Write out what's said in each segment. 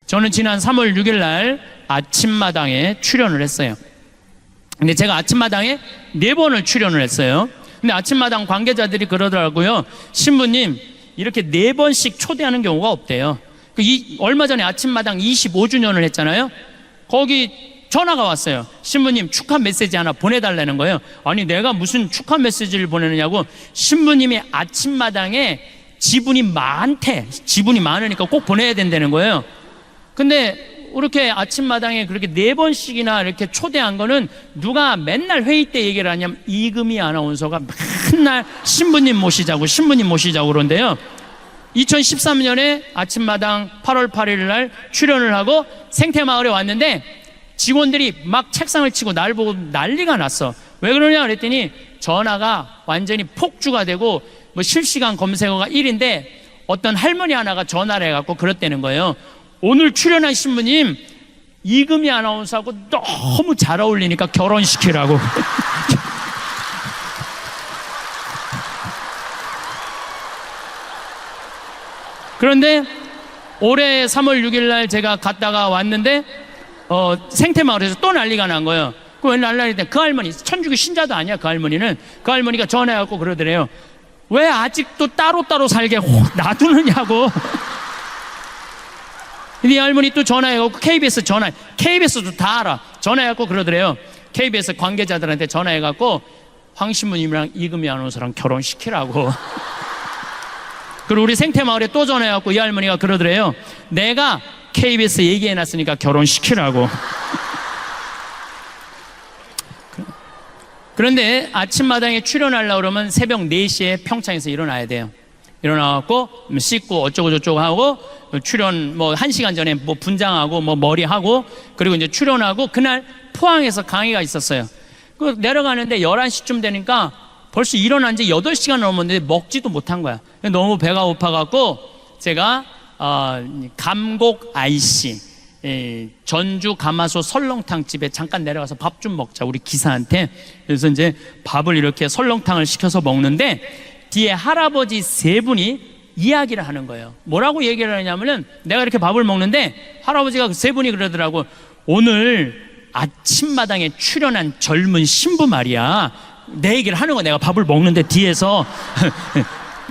저는 지난 3월 6일 날 아침마당에 출연을 했어요. 근데 제가 아침마당에 4번을 출연을 했어요. 근데 아침마당 관계자들이 그러더라고요. 신부님, 이렇게 4번씩 초대하는 경우가 없대요. 얼마 전에 아침마당 25주년을 했잖아요. 거기 전화가 왔어요. 신부님, 축하 메시지 하나 보내달라는 거예요. 아니, 내가 무슨 축하 메시지를 보내느냐고. 신부님이 아침마당에 지분이 많대. 지분이 많으니까 꼭 보내야 된다는 거예요. 근데 이렇게 아침마당에 그렇게 4번씩이나 이렇게 초대한 거는 누가 맨날 회의 때 얘기를 하냐면 이금희 아나운서가 맨날 신부님 모시자고 그러는데요. 2013년에 아침마당 8월 8일 날 출연을 하고 생태마을에 왔는데 직원들이 막 책상을 치고 날 보고 난리가 났어. 왜 그러냐 그랬더니 전화가 완전히 폭주가 되고 뭐 실시간 검색어가 1인데 어떤 할머니 하나가 전화를 해갖고 그랬다는 거예요. 오늘 출연한 신부님 이금희 아나운서하고 너무 잘 어울리니까 결혼시키라고. 그런데 올해 3월 6일 날 제가 갔다가 왔는데 생태마을에서 또 난리가 난 거예요. 왜 난리가 그 할머니 천주교 신자도 아니야. 그 할머니가 전화해갖고 그러더래요. 왜 아직도 따로따로 살게 놔두느냐고. 이 할머니 또 전화해갖고 KBS도 다 알아. 전화해갖고 그러더래요. KBS 관계자들한테 전화해갖고 황 신부님이랑 이금희 아나운서랑 결혼시키라고. 그리고 우리 생태마을에 또 전화해갖고 이 할머니가 그러더래요. 내가 KBS 얘기해놨으니까 결혼시키라고. 그런데 아침마당에 출연하려고 그러면 새벽 4시에 평창에서 일어나야 돼요. 일어나갖고 씻고 어쩌고 저쩌고 하고 출연 1시간 전에 분장하고 머리하고 그리고 이제 출연하고 그날 포항에서 강의가 있었어요. 그 내려가는데 11시쯤 되니까 벌써 일어난 지 8시간 넘었는데 먹지도 못한 거야. 너무 배가 고파갖고 제가 감곡 IC 전주 가마솥 설렁탕 집에 잠깐 내려가서 밥 좀 먹자 우리 기사한테. 그래서 이제 밥을 이렇게 설렁탕을 시켜서 먹는데 뒤에 할아버지 3분이 이야기를 하는 거예요. 뭐라고 얘기를 하냐면은 내가 이렇게 밥을 먹는데 할아버지가 3분이 그러더라고. 오늘 아침마당에 출연한 젊은 신부 말이야. 내 얘기를 하는 거야. 내가 밥을 먹는데 뒤에서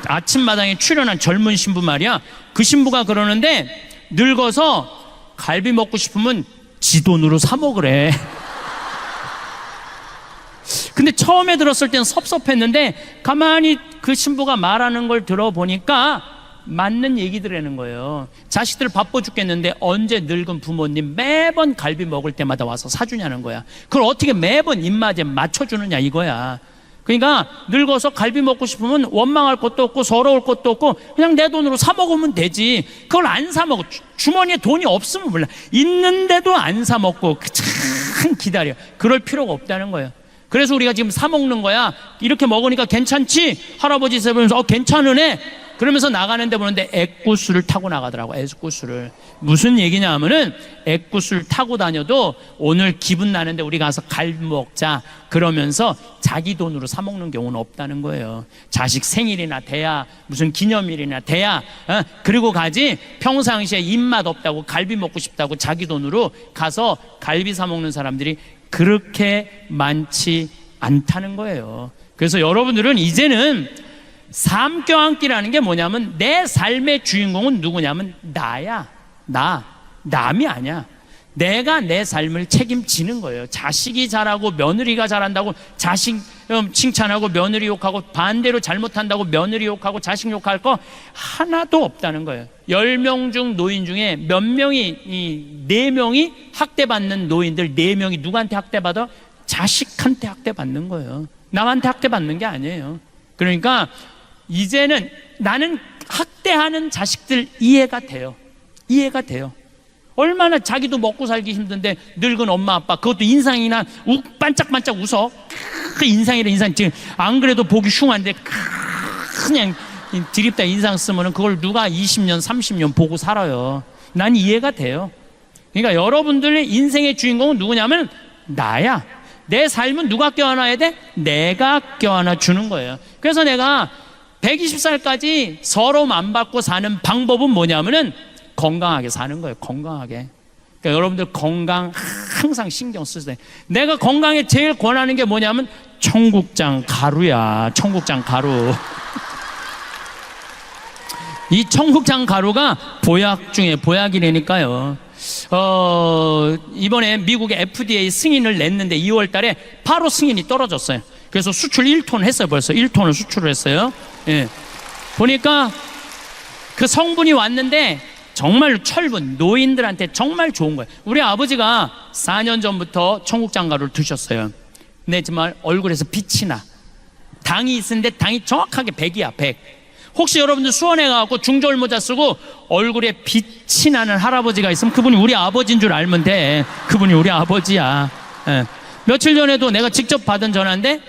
아침마당에 출연한 젊은 신부 말이야. 그 신부가 그러는데 늙어서 갈비 먹고 싶으면 지 돈으로 사 먹으래. 근데 처음에 들었을 땐 섭섭했는데 가만히 그 신부가 말하는 걸 들어보니까 맞는 얘기들이라는 거예요. 자식들 바빠 죽겠는데 언제 늙은 부모님 매번 갈비 먹을 때마다 와서 사주냐는 거야. 그걸 어떻게 매번 입맛에 맞춰주느냐 이거야. 그러니까 늙어서 갈비 먹고 싶으면 원망할 것도 없고 서러울 것도 없고 그냥 내 돈으로 사 먹으면 되지. 그걸 안 사 먹어. 주머니에 돈이 없으면 몰라. 있는데도 안 사 먹고 참 기다려. 그럴 필요가 없다는 거예요. 그래서 우리가 지금 사 먹는 거야. 이렇게 먹으니까 괜찮지? 할아버지 세보면서 괜찮으네? 그러면서 나가는데 보는데 애꾸스를 타고 나가더라고. 애꾸스를. 무슨 얘기냐 하면은 애꾸스를 타고 다녀도 오늘 기분 나는데 우리 가서 갈비 먹자 그러면서 자기 돈으로 사 먹는 경우는 없다는 거예요. 자식 생일이나 돼야 무슨 기념일이나 돼야 그리고 가지. 평상시에 입맛 없다고 갈비 먹고 싶다고 자기 돈으로 가서 갈비 사 먹는 사람들이 그렇게 많지 않다는 거예요. 그래서 여러분들은 이제는 삶 껴안기라는 게 뭐냐면 내 삶의 주인공은 누구냐면 나야. 남이 아니야. 내가 내 삶을 책임지는 거예요. 자식이 잘하고 며느리가 잘한다고 자식 칭찬하고 며느리 욕하고 반대로 잘못한다고 며느리 욕하고 자식 욕할 거 하나도 없다는 거예요. 10명 중 노인 중에 몇 명이 4명이 학대받는 노인들 4명이 누구한테 학대받아? 자식한테 학대받는 거예요. 남한테 학대받는 게 아니에요. 그러니까 이제는 나는 학대하는 자식들 이해가 돼요. 얼마나 자기도 먹고 살기 힘든데 늙은 엄마 아빠 그것도 인상이나 반짝반짝 웃어. 인상이라 인상 지금 안 그래도 보기 흉한데 그냥 드립다 인상 쓰면은 그걸 누가 20년 30년 보고 살아요. 난 이해가 돼요. 그러니까 여러분들의 인생의 주인공은 누구냐면 나야. 내 삶은 누가 껴안아야 돼? 내가 껴안아 주는 거예요. 그래서 내가 120살까지 서러움 안 받고 사는 방법은 뭐냐면은 건강하게 사는 거예요. 건강하게. 그러니까 여러분들 건강 항상 신경 쓰세요. 내가 건강에 제일 권하는 게 뭐냐면 청국장 가루야. 청국장 가루. 이 청국장 가루가 보약 중에 보약이라니까요. 이번에 미국의 FDA 승인을 냈는데 2월 달에 바로 승인이 떨어졌어요. 그래서 수출 1톤 했어요. 벌써 1톤을 수출을 했어요. 예. 보니까 그 성분이 왔는데 정말 철분, 노인들한테 정말 좋은 거예요. 우리 아버지가 4년 전부터 청국장 가루를 드셨어요. 근데 정말 얼굴에서 빛이 나. 당이 있는데 당이 정확하게 100이야, 100. 혹시 여러분들 수원에 가고 중절 모자 쓰고 얼굴에 빛이 나는 할아버지가 있으면 그분이 우리 아버지인 줄 알면 돼. 그분이 우리 아버지야. 예. 며칠 전에도 내가 직접 받은 전화인데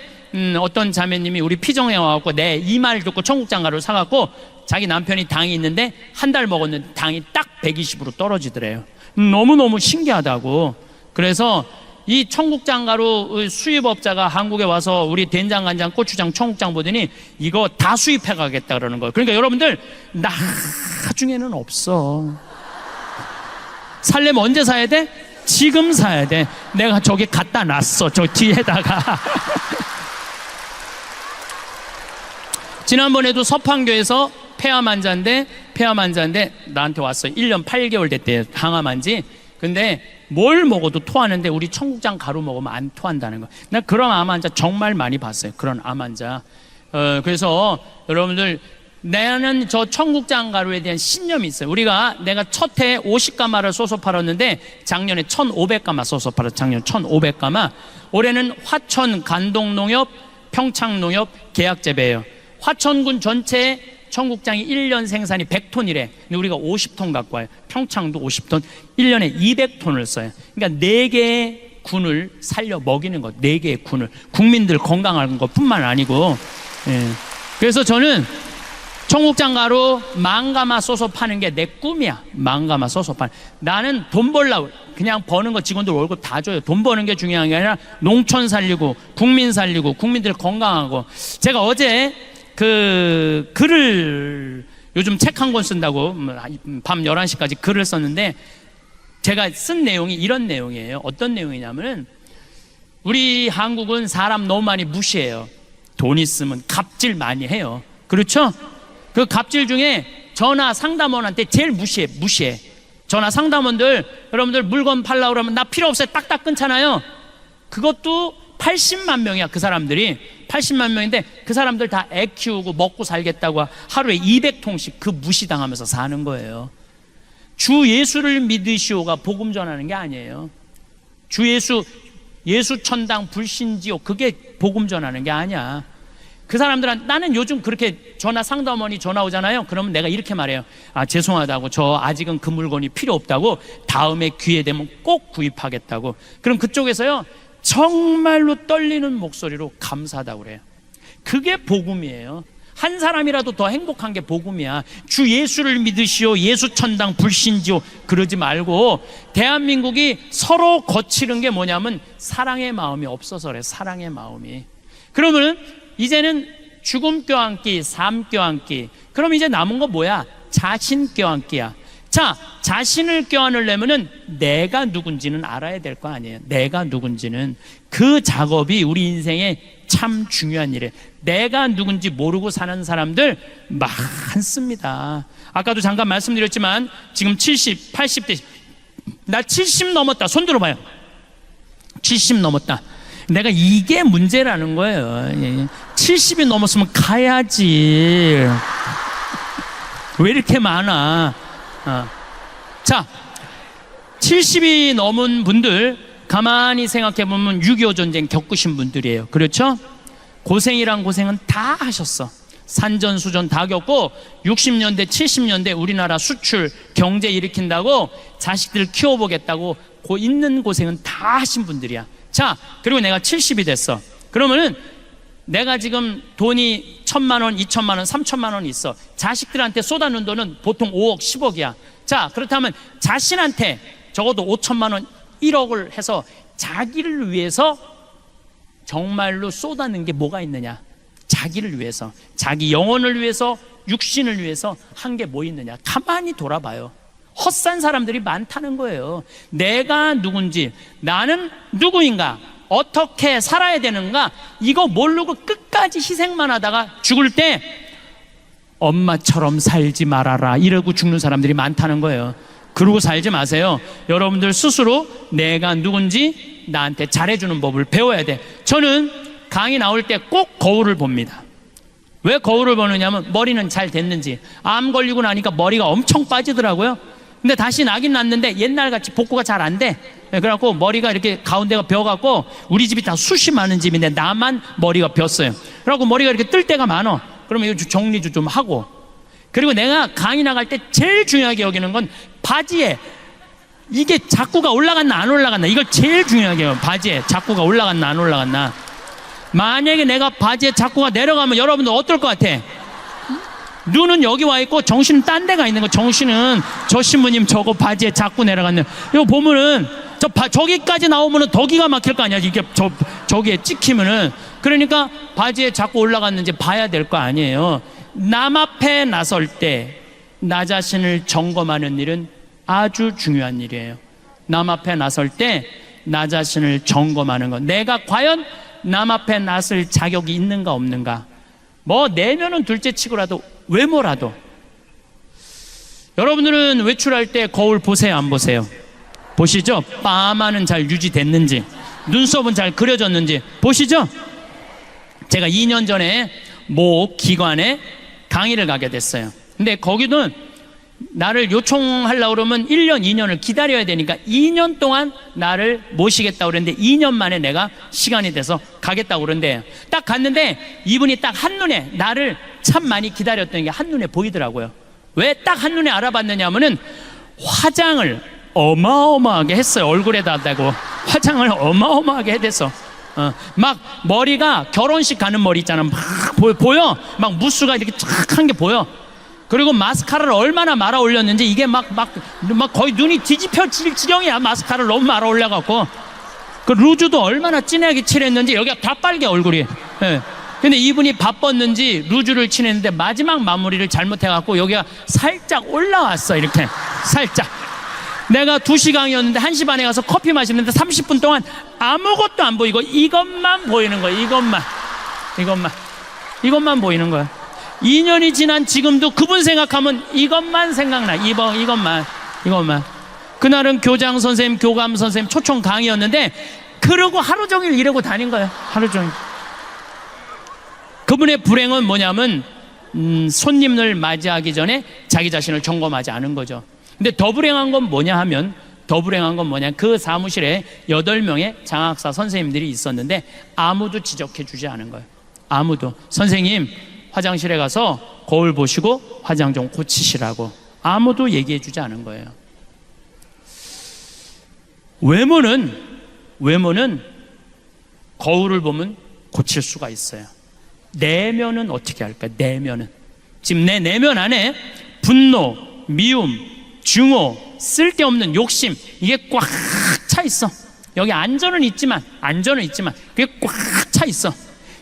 어떤 자매님이 우리 피정에 와갖고 내 이 말 듣고 청국장 가루를 사갖고 자기 남편이 당이 있는데 한 달 먹었는데 당이 딱 120으로 떨어지더래요. 너무너무 신기하다고. 그래서 이 청국장 가루 수입업자가 한국에 와서 우리 된장, 간장, 고추장, 청국장 보더니 이거 다 수입해 가겠다 그러는 거예요. 그러니까 여러분들 나중에는 없어. 살려면 언제 사야 돼? 지금 사야 돼. 내가 저기 갖다 놨어. 저 뒤에다가. 지난번에도 서판교에서 폐암 환자인데 나한테 왔어요. 1년 8개월 됐대요. 항암 한지. 근데 뭘 먹어도 토하는데 우리 청국장 가루 먹으면 안 토한다는 거. 나 그런 암 환자 정말 많이 봤어요. 그런 암 환자. 그래서 여러분들 나는 저 청국장 가루에 대한 신념이 있어요. 내가 첫 해에 50가마를 쏘서 팔았는데 작년에 1,500가마 쏘서 팔았어요. 작년 1,500가마. 올해는 화천 간동농협, 평창농협 계약재배예요. 화천군 전체에 청국장이 1년 생산이 100톤이래. 근데 우리가 50톤 갖고 와요. 평창도 50톤, 1년에 200톤을 써요. 그러니까 4개의 군을 살려 먹이는 것, 4개의 군을. 국민들 건강한 것 뿐만 아니고. 예. 그래서 저는 청국장 가루 10,000가마 써서 파는 게 내 꿈이야. 10,000가마 써서 파는. 나는 돈 벌려고 그냥 버는 거 직원들 월급 다 줘요. 돈 버는 게 중요한 게 아니라 농촌 살리고 국민 살리고 국민들 건강하고. 제가 어제 그 글을 요즘 책 한 권 쓴다고 밤 11시까지 글을 썼는데 제가 쓴 내용이 이런 내용이에요. 어떤 내용이냐면은 우리 한국은 사람 너무 많이 무시해요. 돈 있으면 갑질 많이 해요. 그렇죠? 그 갑질 중에 전화 상담원한테 제일 무시해. 전화 상담원들 여러분들 물건 팔라고 그러면 나 필요 없어요. 딱딱 끊잖아요. 그것도 80만 명이야. 그 사람들이 80만 명인데 그 사람들 다 애 키우고 먹고 살겠다고 하루에 200통씩 그 무시당하면서 사는 거예요. 주 예수를 믿으시오가 복음 전하는 게 아니에요. 주 예수 천당 불신지옥 그게 복음 전하는 게 아니야. 그 사람들은 나는 요즘 그렇게 전화 상담원이 전화 오잖아요. 그러면 내가 이렇게 말해요. 죄송하다고 저 아직은 그 물건이 필요 없다고 다음에 기회 되면 꼭 구입하겠다고. 그럼 그쪽에서요 정말로 떨리는 목소리로 감사하다고 그래요. 그게 복음이에요. 한 사람이라도 더 행복한 게 복음이야. 주 예수를 믿으시오 예수 천당 불신지오 그러지 말고 대한민국이 서로 거치는 게 뭐냐면 사랑의 마음이 없어서 그래. 사랑의 마음이. 그러면 이제는 죽음 껴안기, 삶 껴안기. 그럼 이제 남은 거 뭐야? 자신 껴안기야. 자, 자신을 껴안으려면은 내가 누군지는 알아야 될 거 아니에요. 내가 누군지는. 그 작업이 우리 인생에 참 중요한 일이에요. 내가 누군지 모르고 사는 사람들 많습니다. 아까도 잠깐 말씀드렸지만 지금 70, 80대 나 70 넘었다. 손 들어봐요. 70 넘었다. 내가 이게 문제라는 거예요. 70이 넘었으면 가야지. 왜 이렇게 많아? 자, 70이 넘은 분들 가만히 생각해 보면 6.25 전쟁 겪으신 분들이에요. 그렇죠? 고생이란 고생은 다 하셨어. 산전수전 다 겪고 60년대 70년대 우리나라 수출 경제 일으킨다고 자식들 키워보겠다고 있는 고생은 다 하신 분들이야. 자, 그리고 내가 70이 됐어. 그러면은 내가 지금 돈이 1,000만 원, 2,000만 원, 3,000만 원 있어. 자식들한테 쏟아놓은 돈은 보통 5억, 10억이야. 자, 그렇다면 자신한테 적어도 5,000만 원, 1억을 해서 자기를 위해서 정말로 쏟아놓은 게 뭐가 있느냐? 자기를 위해서, 자기 영혼을 위해서, 육신을 위해서 한 게 뭐 있느냐? 가만히 돌아봐요. 헛산 사람들이 많다는 거예요. 내가 누군지, 나는 누구인가, 어떻게 살아야 되는가, 이거 모르고 끝까지 희생만 하다가 죽을 때 엄마처럼 살지 말아라 이러고 죽는 사람들이 많다는 거예요. 그러고 살지 마세요. 여러분들 스스로 내가 누군지 나한테 잘해주는 법을 배워야 돼. 저는 강의 나올 때 꼭 거울을 봅니다. 왜 거울을 보느냐면 머리는 잘 됐는지. 암 걸리고 나니까 머리가 엄청 빠지더라고요. 근데 다시 나긴 났는데 옛날같이 복구가 잘 안 돼. 그래갖고 머리가 이렇게 가운데가 벼갖고, 우리 집이 다 숱이 많은 집인데 나만 머리가 벼어요. 그래갖고 머리가 이렇게 뜰 때가 많아. 그러면 이거 정리도 좀 하고. 그리고 내가 강의 나갈 때 제일 중요하게 여기는 건 바지에 이게 자꾸가 올라갔나 안 올라갔나, 이걸 제일 중요하게 해요. 바지에 자꾸가 올라갔나 안 올라갔나. 만약에 내가 바지에 자꾸가 내려가면 여러분들 어떨 것 같아? 눈은 여기 와 있고 정신은 딴 데가 있는 거. 정신은 저 신부님 저거 바지에 자꾸 내려갔네. 이거 보면은 저기까지 나오면은 더 기가 막힐 거 아니야. 이게 저기에 찍히면은. 그러니까 바지에 자꾸 올라갔는지 봐야 될 거 아니에요. 남 앞에 나설 때 나 자신을 점검하는 일은 아주 중요한 일이에요. 남 앞에 나설 때 나 자신을 점검하는 것. 내가 과연 남 앞에 나설 자격이 있는가 없는가. 뭐 내면은 둘째 치고라도 외모라도. 여러분들은 외출할 때 거울 보세요 안 보세요? 보시죠? 파마는 잘 유지됐는지, 눈썹은 잘 그려졌는지 보시죠? 제가 2년 전에 모 기관에 강의를 가게 됐어요. 근데 거기는 나를 요청하려고 그러면 1년, 2년을 기다려야 되니까 2년 동안 나를 모시겠다고 그랬는데 2년 만에 내가 시간이 돼서 가겠다고 그러는데, 딱 갔는데 이분이 딱 한눈에 나를 참 많이 기다렸던 게 한눈에 보이더라고요. 왜 딱 한눈에 알아봤느냐 하면은 화장을 어마어마하게 했어요. 얼굴에다 대고 화장을 어마어마하게 해댔어. 막 머리가 결혼식 가는 머리 있잖아. 막 보여. 막 무스가 이렇게 쫙 한 게 보여. 그리고 마스카라를 얼마나 말아 올렸는지 이게 막 거의 눈이 뒤집혀질 지경이야. 마스카라를 너무 말아 올려갖고. 그 루즈도 얼마나 진하게 칠했는지 여기가 다 빨개 얼굴이. 예. 근데 이분이 바빴는지 루즈를 칠했는데 마지막 마무리를 잘못해갖고 여기가 살짝 올라왔어. 이렇게 살짝. 내가 2시 강의였는데 1시 반에 가서 커피 마시는데 30분 동안 아무것도 안 보이고 이것만 보이는 거야. 이것만 보이는 거야. 2년이 지난 지금도 그분 생각하면 이것만 생각나. 이것만. 그날은 교장 선생님, 교감 선생님 초청 강의였는데 그러고 하루 종일 이러고 다닌 거예요. 하루 종일. 그분의 불행은 뭐냐면 손님을 맞이하기 전에 자기 자신을 점검하지 않은 거죠. 근데 더 불행한 건 뭐냐 하면, 그 사무실에 8명의 장학사 선생님들이 있었는데 아무도 지적해 주지 않은 거예요. 아무도. 선생님 화장실에 가서 거울 보시고 화장 좀 고치시라고 아무도 얘기해 주지 않은 거예요. 외모는 거울을 보면 고칠 수가 있어요. 내면은 어떻게 할까요? 내면은 지금 내 내면 안에 분노, 미움, 증오, 쓸데없는 욕심, 이게 꽉 차 있어. 여기 안전은 있지만 그게 꽉 차 있어.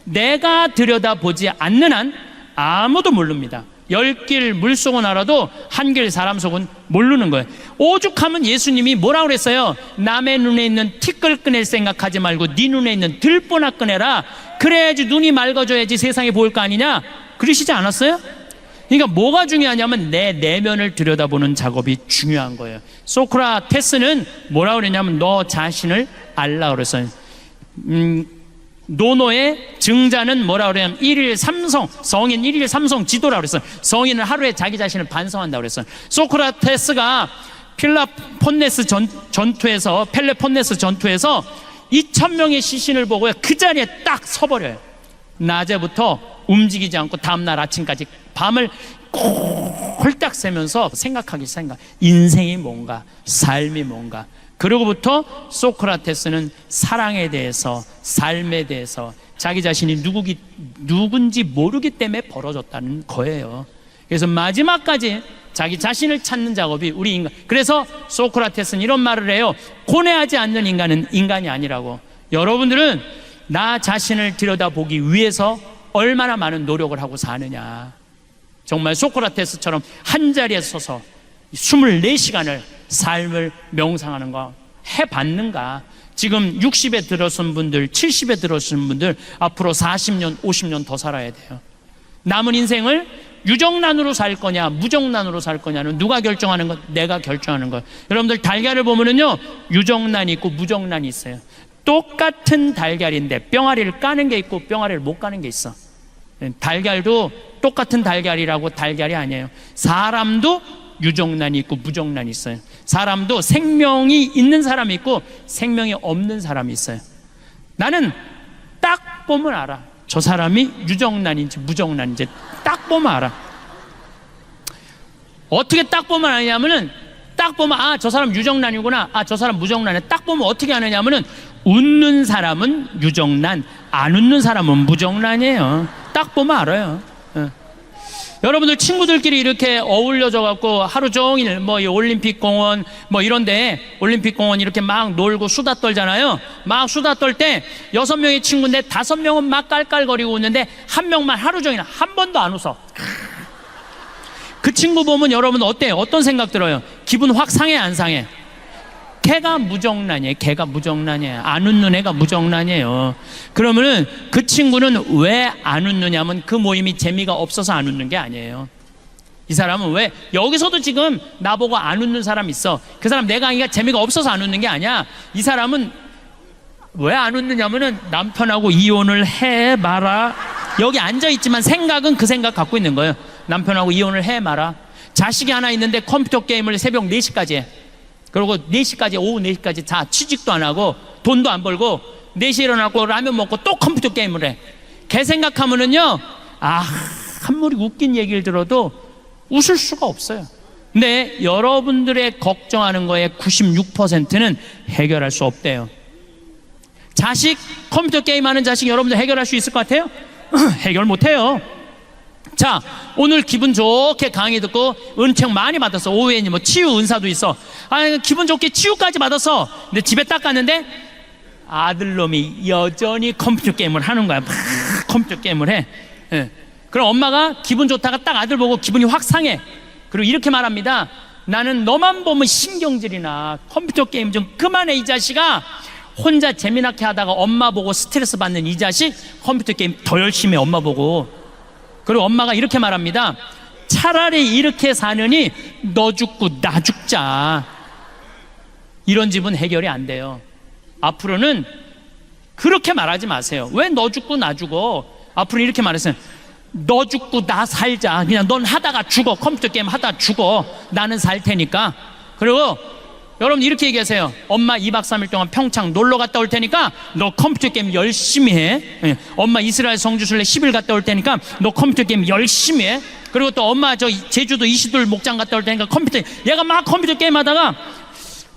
내가 들여다보지 않는 한 아무도 모릅니다. 10길 물속은 알아도 한 길 사람 속은 모르는 거예요. 오죽하면 예수님이 뭐라고 그랬어요? 남의 눈에 있는 티끌 꺼낼 생각하지 말고 네 눈에 있는 들보나 꺼내라. 그래야지 눈이 맑아져야지 세상이 보일 거 아니냐? 그러시지 않았어요? 그러니까 뭐가 중요하냐면 내 내면을 들여다보는 작업이 중요한 거예요. 소크라테스는 뭐라고 그랬냐면 너 자신을 알라 그랬어요. 노노의 증자는 뭐라고 그러냐면 1일 3성, 성인 1일 3성 지도라고 그랬어요. 성인은 하루에 자기 자신을 반성한다고 그랬어요. 소크라테스가 펠레폰네스 전투에서 2,000명의 시신을 보고 그 자리에 딱 서버려요. 낮에부터 움직이지 않고 다음날 아침까지 밤을 홀딱 새면서 인생이 뭔가, 삶이 뭔가. 그러고부터 소크라테스는 사랑에 대해서, 삶에 대해서 자기 자신이 누군지 모르기 때문에 벌어졌다는 거예요. 그래서 마지막까지 자기 자신을 찾는 작업이 우리 인간. 그래서 소크라테스는 이런 말을 해요. 고뇌하지 않는 인간은 인간이 아니라고. 여러분들은 나 자신을 들여다보기 위해서 얼마나 많은 노력을 하고 사느냐. 정말 소크라테스처럼 한 자리에 서서 24시간을 삶을 명상하는 거 해봤는가? 지금 60에 들어선 분들, 70에 들어선 분들 앞으로 40년, 50년 더 살아야 돼요. 남은 인생을 유정란으로 살 거냐 무정란으로 살 거냐는 누가 결정하는 것? 내가 결정하는 것. 여러분들 달걀을 보면은요, 유정란이 있고 무정란이 있어요. 똑같은 달걀인데 뿅아리를 까는 게 있고 뿅아리를 못 까는 게 있어. 달걀도 똑같은 달걀이라고 달걀이 아니에요. 사람도 유정란이 있고 무정란이 있어요. 사람도 생명이 있는 사람이 있고 생명이 없는 사람이 있어요. 나는 딱 보면 알아. 저 사람이 유정란인지 무정란인지 딱 보면 알아. 어떻게 딱 보면 아냐면은, 딱 보면 아, 저 사람 유정란이구나, 아, 저 사람 무정란이야. 딱 보면 어떻게 아느냐면은, 웃는 사람은 유정란, 안 웃는 사람은 무정란이에요. 딱 보면 알아요. 여러분들 친구들끼리 이렇게 어울려져 갖고 하루 종일 뭐 이 올림픽 공원 뭐 이런데, 올림픽 공원 이렇게 막 놀고 수다 떨잖아요. 막 수다 떨 때 6명의 친구인데 5명은 막 깔깔거리고 웃는데 한 명만 하루 종일 한 번도 안 웃어. 그 친구 보면 여러분 어때요? 어떤 생각 들어요? 기분 확 상해 안 상해? 걔가 무정란이에요. 걔가 무정란이에요. 안 웃는 애가 무정란이에요. 그러면은 그 친구는 왜 안 웃느냐면 그 모임이 재미가 없어서 안 웃는 게 아니에요. 이 사람은 왜, 여기서도 지금 나보고 안 웃는 사람 있어. 그 사람 내 강의가 재미가 없어서 안 웃는 게 아니야. 이 사람은 왜 안 웃느냐면은 남편하고 이혼을 해 마라. 여기 앉아있지만 생각은 그 생각 갖고 있는 거예요. 남편하고 이혼을 해 마라. 자식이 하나 있는데 컴퓨터 게임을 새벽 4시까지 해. 그리고 4시까지, 오후 4시까지 자, 취직도 안 하고 돈도 안 벌고 4시에 일어나고 라면 먹고 또 컴퓨터 게임을 해. 걔 생각하면은요, 아, 한무리 웃긴 얘기를 들어도 웃을 수가 없어요. 근데 여러분들의 걱정하는 거에 96%는 해결할 수 없대요. 자식, 컴퓨터 게임하는 자식 여러분들 해결할 수 있을 것 같아요? 해결 못해요. 자, 오늘 기분 좋게 강의 듣고 은총 많이 받았어. 오후에 뭐 치유 은사도 있어. 아, 기분 좋게 치유까지 받았어. 근데 집에 딱 갔는데 아들놈이 여전히 컴퓨터 게임을 하는 거야. 막 컴퓨터 게임을 해. 예. 그럼 엄마가 기분 좋다가 딱 아들 보고 기분이 확 상해. 그리고 이렇게 말합니다. 나는 너만 보면 신경질이나 컴퓨터 게임 좀 그만해, 이 자식아. 혼자 재미나게 하다가 엄마 보고 스트레스 받는 이 자식, 컴퓨터 게임 더 열심히 해, 엄마 보고. 그리고 엄마가 이렇게 말합니다. 차라리 이렇게 사느니 너 죽고 나 죽자. 이런 집은 해결이 안 돼요. 앞으로는 그렇게 말하지 마세요. 왜 너 죽고 나 죽어? 앞으로 이렇게 말하세요. 너 죽고 나 살자. 그냥 넌 하다가 죽어. 컴퓨터 게임 하다가 죽어. 나는 살 테니까. 그리고 여러분 이렇게 얘기하세요. 엄마 2박 3일 동안 평창 놀러 갔다 올 테니까 너 컴퓨터 게임 열심히 해. 예. 엄마 이스라엘 성지순례 10일 갔다 올 테니까 너 컴퓨터 게임 열심히 해. 그리고 또 엄마 저 제주도 이시돌 목장 갔다 올 테니까 컴퓨터, 얘가 막 컴퓨터 게임 하다가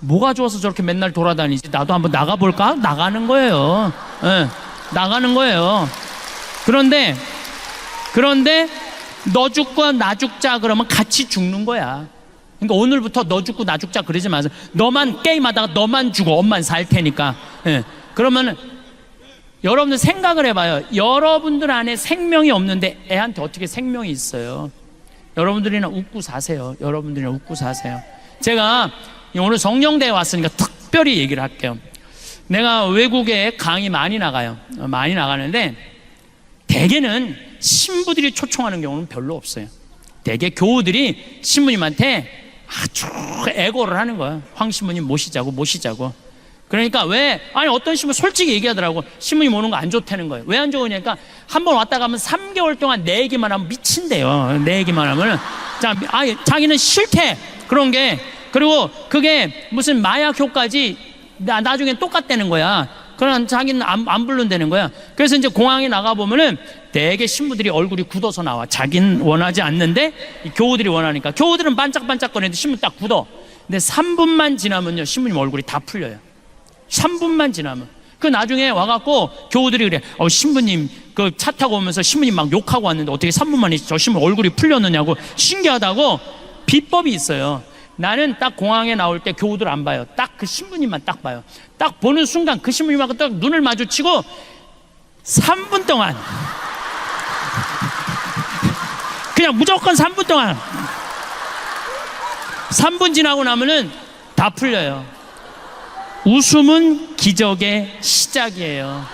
뭐가 좋아서 저렇게 맨날 돌아다니지? 나도 한번 나가볼까? 나가는 거예요. 예. 나가는 거예요. 그런데 너 죽고 나 죽자 그러면 같이 죽는 거야. 그러니까 오늘부터 너 죽고 나 죽자 그러지 마세요. 너만 게임하다가 너만 죽어. 엄만 살 테니까. 예. 그러면 여러분들 생각을 해봐요. 여러분들 안에 생명이 없는데 애한테 어떻게 생명이 있어요? 여러분들이나 웃고 사세요. 여러분들이나 웃고 사세요. 제가 오늘 성령대에 왔으니까 특별히 얘기를 할게요. 내가 외국에 강의 많이 나가요. 많이 나가는데 대개는 신부들이 초청하는 경우는 별로 없어요. 대개 교우들이 신부님한테 아주 애고를 하는 거야. 황 신부님 모시자고. 그러니까 왜, 아니 어떤 신부 솔직히 얘기하더라고. 신부님 오는 거 안 좋다는 거예요. 왜 안 좋으냐니까 한번 왔다 가면 3개월 동안 내 얘기만 하면 미친대요. 내 얘기만 하면 자기는 싫대. 그런 게. 그리고 그게 무슨 마약 효과지 나중엔 똑같다는 거야. 그러나 자기는 안 부른다는 거야. 그래서 이제 공항에 나가보면은 대개 신부들이 얼굴이 굳어서 나와. 자기는 원하지 않는데 교우들이 원하니까. 교우들은 반짝반짝거리는데 신부 딱 굳어. 근데 3분만 지나면요, 신부님 얼굴이 다 풀려요. 3분만 지나면. 그 나중에 와갖고 교우들이 그래. 신부님 그 차 타고 오면서 신부님 막 욕하고 왔는데 어떻게 3분 만에 저 신부 얼굴이 풀렸느냐고. 신기하다고. 비법이 있어요. 나는 딱 공항에 나올 때 교우들 안 봐요. 딱 그 신부님만 딱 봐요. 딱 보는 순간 그 신부님하고 딱 눈을 마주치고 3분 동안 그냥 무조건 3분 동안 3분 지나고 나면은 다 풀려요. 웃음은 기적의 시작이에요.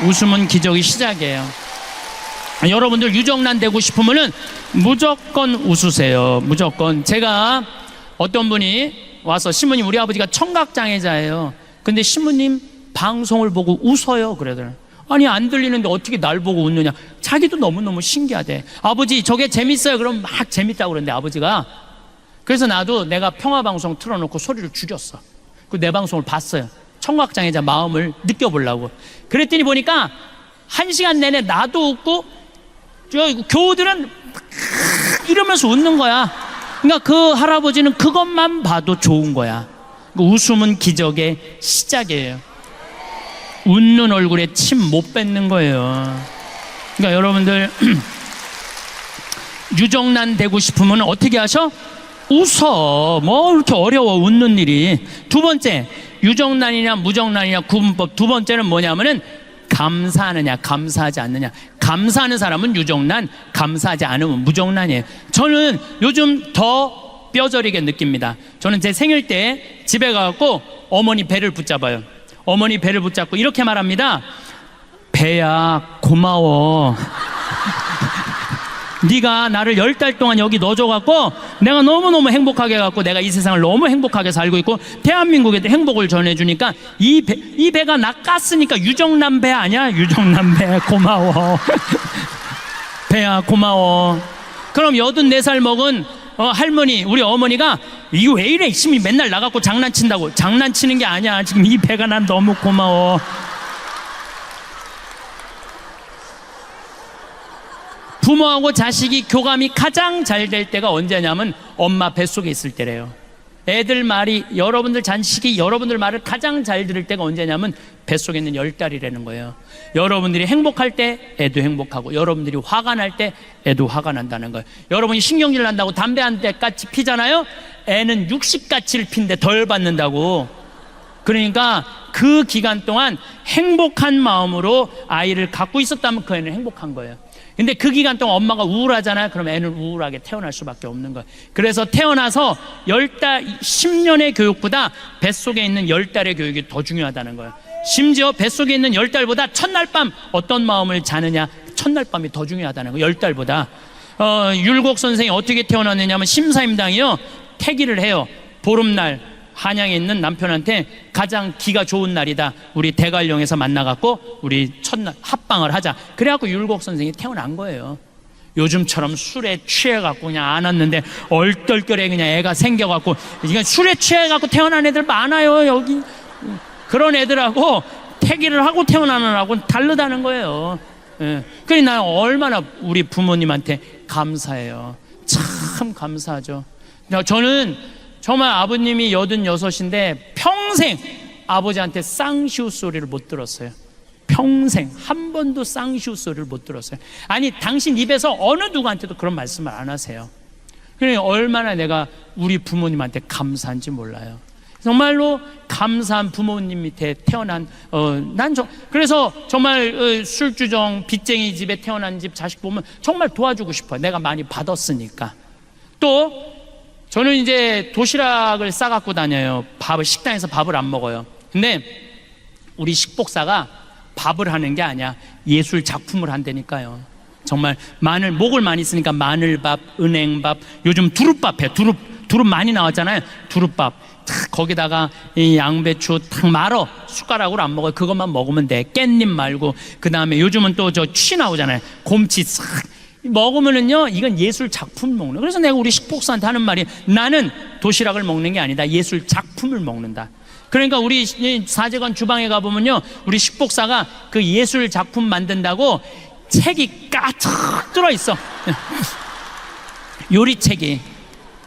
웃음은 기적의 시작이에요. 여러분들 유정란 되고 싶으면은 무조건 웃으세요. 무조건. 제가 어떤 분이 와서 신부님 우리 아버지가 청각장애자예요. 근데 신부님 방송을 보고 웃어요. 그러더라고요. 아니 안 들리는데 어떻게 날 보고 웃느냐. 자기도 너무너무 신기하대. 아버지 저게 재밌어요. 그럼 막 재밌다고 그러는데 아버지가. 그래서 나도 내가 평화방송 틀어놓고 소리를 줄였어. 그 내 방송을 봤어요. 청각장애자 마음을 느껴보려고. 그랬더니 보니까 1시간 내내 나도 웃고 저 교우들은 이러면서 웃는 거야. 그러니까 그 할아버지는 그것만 봐도 좋은 거야. 웃음은 기적의 시작이에요. 웃는 얼굴에 침 못 뱉는 거예요. 그러니까 여러분들 유정란 되고 싶으면 어떻게 하셔? 웃어. 뭐 이렇게 어려워 웃는 일이. 두 번째, 유정란이냐 무정란이냐 구분법 두 번째는 뭐냐면은 감사하느냐 감사하지 않느냐. 감사하는 사람은 유정란, 감사하지 않으면 무정란이에요. 저는 요즘 더 뼈저리게 느낍니다. 저는 제 생일 때 집에 가갖고 어머니 배를 붙잡아요. 어머니 배를 붙잡고 이렇게 말합니다. 배야 고마워. 네가 나를 10달 동안 여기 넣어줘갖고 내가 너무너무 행복하게 해갖고 내가 이 세상을 너무 행복하게 살고 있고 대한민국에 행복을 전해주니까 이 배가 나 깠으니까 유정란 배 아니야? 유정란 배 고마워. 배야 고마워. 그럼 84살 먹은 할머니, 우리 어머니가 이거 왜 이래? 심이 맨날 나갖고 장난친다고. 장난치는 게 아니야. 지금 이 배가 난 너무 고마워. 부모하고 자식이 교감이 가장 잘 될 때가 언제냐면 엄마 뱃속에 있을 때래요. 애들 말이, 여러분들 자식이 여러분들 말을 가장 잘 들을 때가 언제냐면 뱃속에 있는 10달이라는 거예요. 여러분들이 행복할 때 애도 행복하고, 여러분들이 화가 날 때 애도 화가 난다는 거예요. 여러분이 신경질 난다고 담배 한 대까지 피잖아요. 애는 60가치를 핀데 덜 받는다고. 그러니까 그 기간 동안 행복한 마음으로 아이를 갖고 있었다면 그 애는 행복한 거예요. 근데 그 기간 동안 엄마가 우울하잖아요. 그럼 애는 우울하게 태어날 수밖에 없는 거예요. 그래서 태어나서 10달, 10년의 교육보다 뱃속에 있는 10달의 교육이 더 중요하다는 거예요. 심지어 뱃속에 있는 10달보다 첫날 밤 어떤 마음을 자느냐, 첫날 밤이 더 중요하다는 거예요. 10달보다. 율곡 선생이 어떻게 태어났느냐면 심사임당이요, 태기를 해요. 보름날 한양에 있는 남편한테 가장 기가 좋은 날이다, 우리 대관령에서 만나갖고 우리 첫날 합방을 하자. 그래갖고 율곡 선생이 태어난 거예요. 요즘처럼 술에 취해갖고 그냥 안 왔는데 얼떨결에 그냥 애가 생겨갖고, 이건 술에 취해갖고 태어난 애들 많아요 여기. 그런 애들하고 태기를 하고 태어나는 애하고는 다르다는 거예요. 예. 그러니 나는 얼마나 우리 부모님한테 감사해요. 참 감사하죠. 저는 정말 아버님이 86인데 평생 아버지한테 쌍시우 소리를 못 들었어요. 평생 한 번도 쌍시우 소리를 못 들었어요. 아니 당신 입에서 어느 누구한테도 그런 말씀을 안 하세요. 그러니까 얼마나 내가 우리 부모님한테 감사한지 몰라요. 정말로 감사한 부모님 밑에 태어난 그래서 정말 술주정 빚쟁이 집에 태어난 집 자식 보면 정말 도와주고 싶어요. 내가 많이 받았으니까. 또 저는 이제 도시락을 싸갖고 다녀요. 식당에서 밥을 안 먹어요. 근데 우리 식복사가 밥을 하는 게 아니야, 예술 작품을 한다니까요. 정말 목을 많이 쓰니까 마늘밥, 은행밥, 요즘 두릅밥 해. 두릅 많이 나왔잖아요. 두릅밥 거기다가 이 양배추 탁 말어. 숟가락으로 안 먹어요. 그것만 먹으면 돼. 깻잎 말고. 그 다음에 요즘은 또 저 취 나오잖아요. 곰치 싹 먹으면은요, 이건 예술 작품 먹는 거예요. 그래서 내가 우리 식복사한테 하는 말이, 나는 도시락을 먹는 게 아니다, 예술 작품을 먹는다. 그러니까 우리 사제관 주방에 가보면요, 우리 식복사가 그 예술 작품 만든다고 책이 가득 들어있어. 요리책이.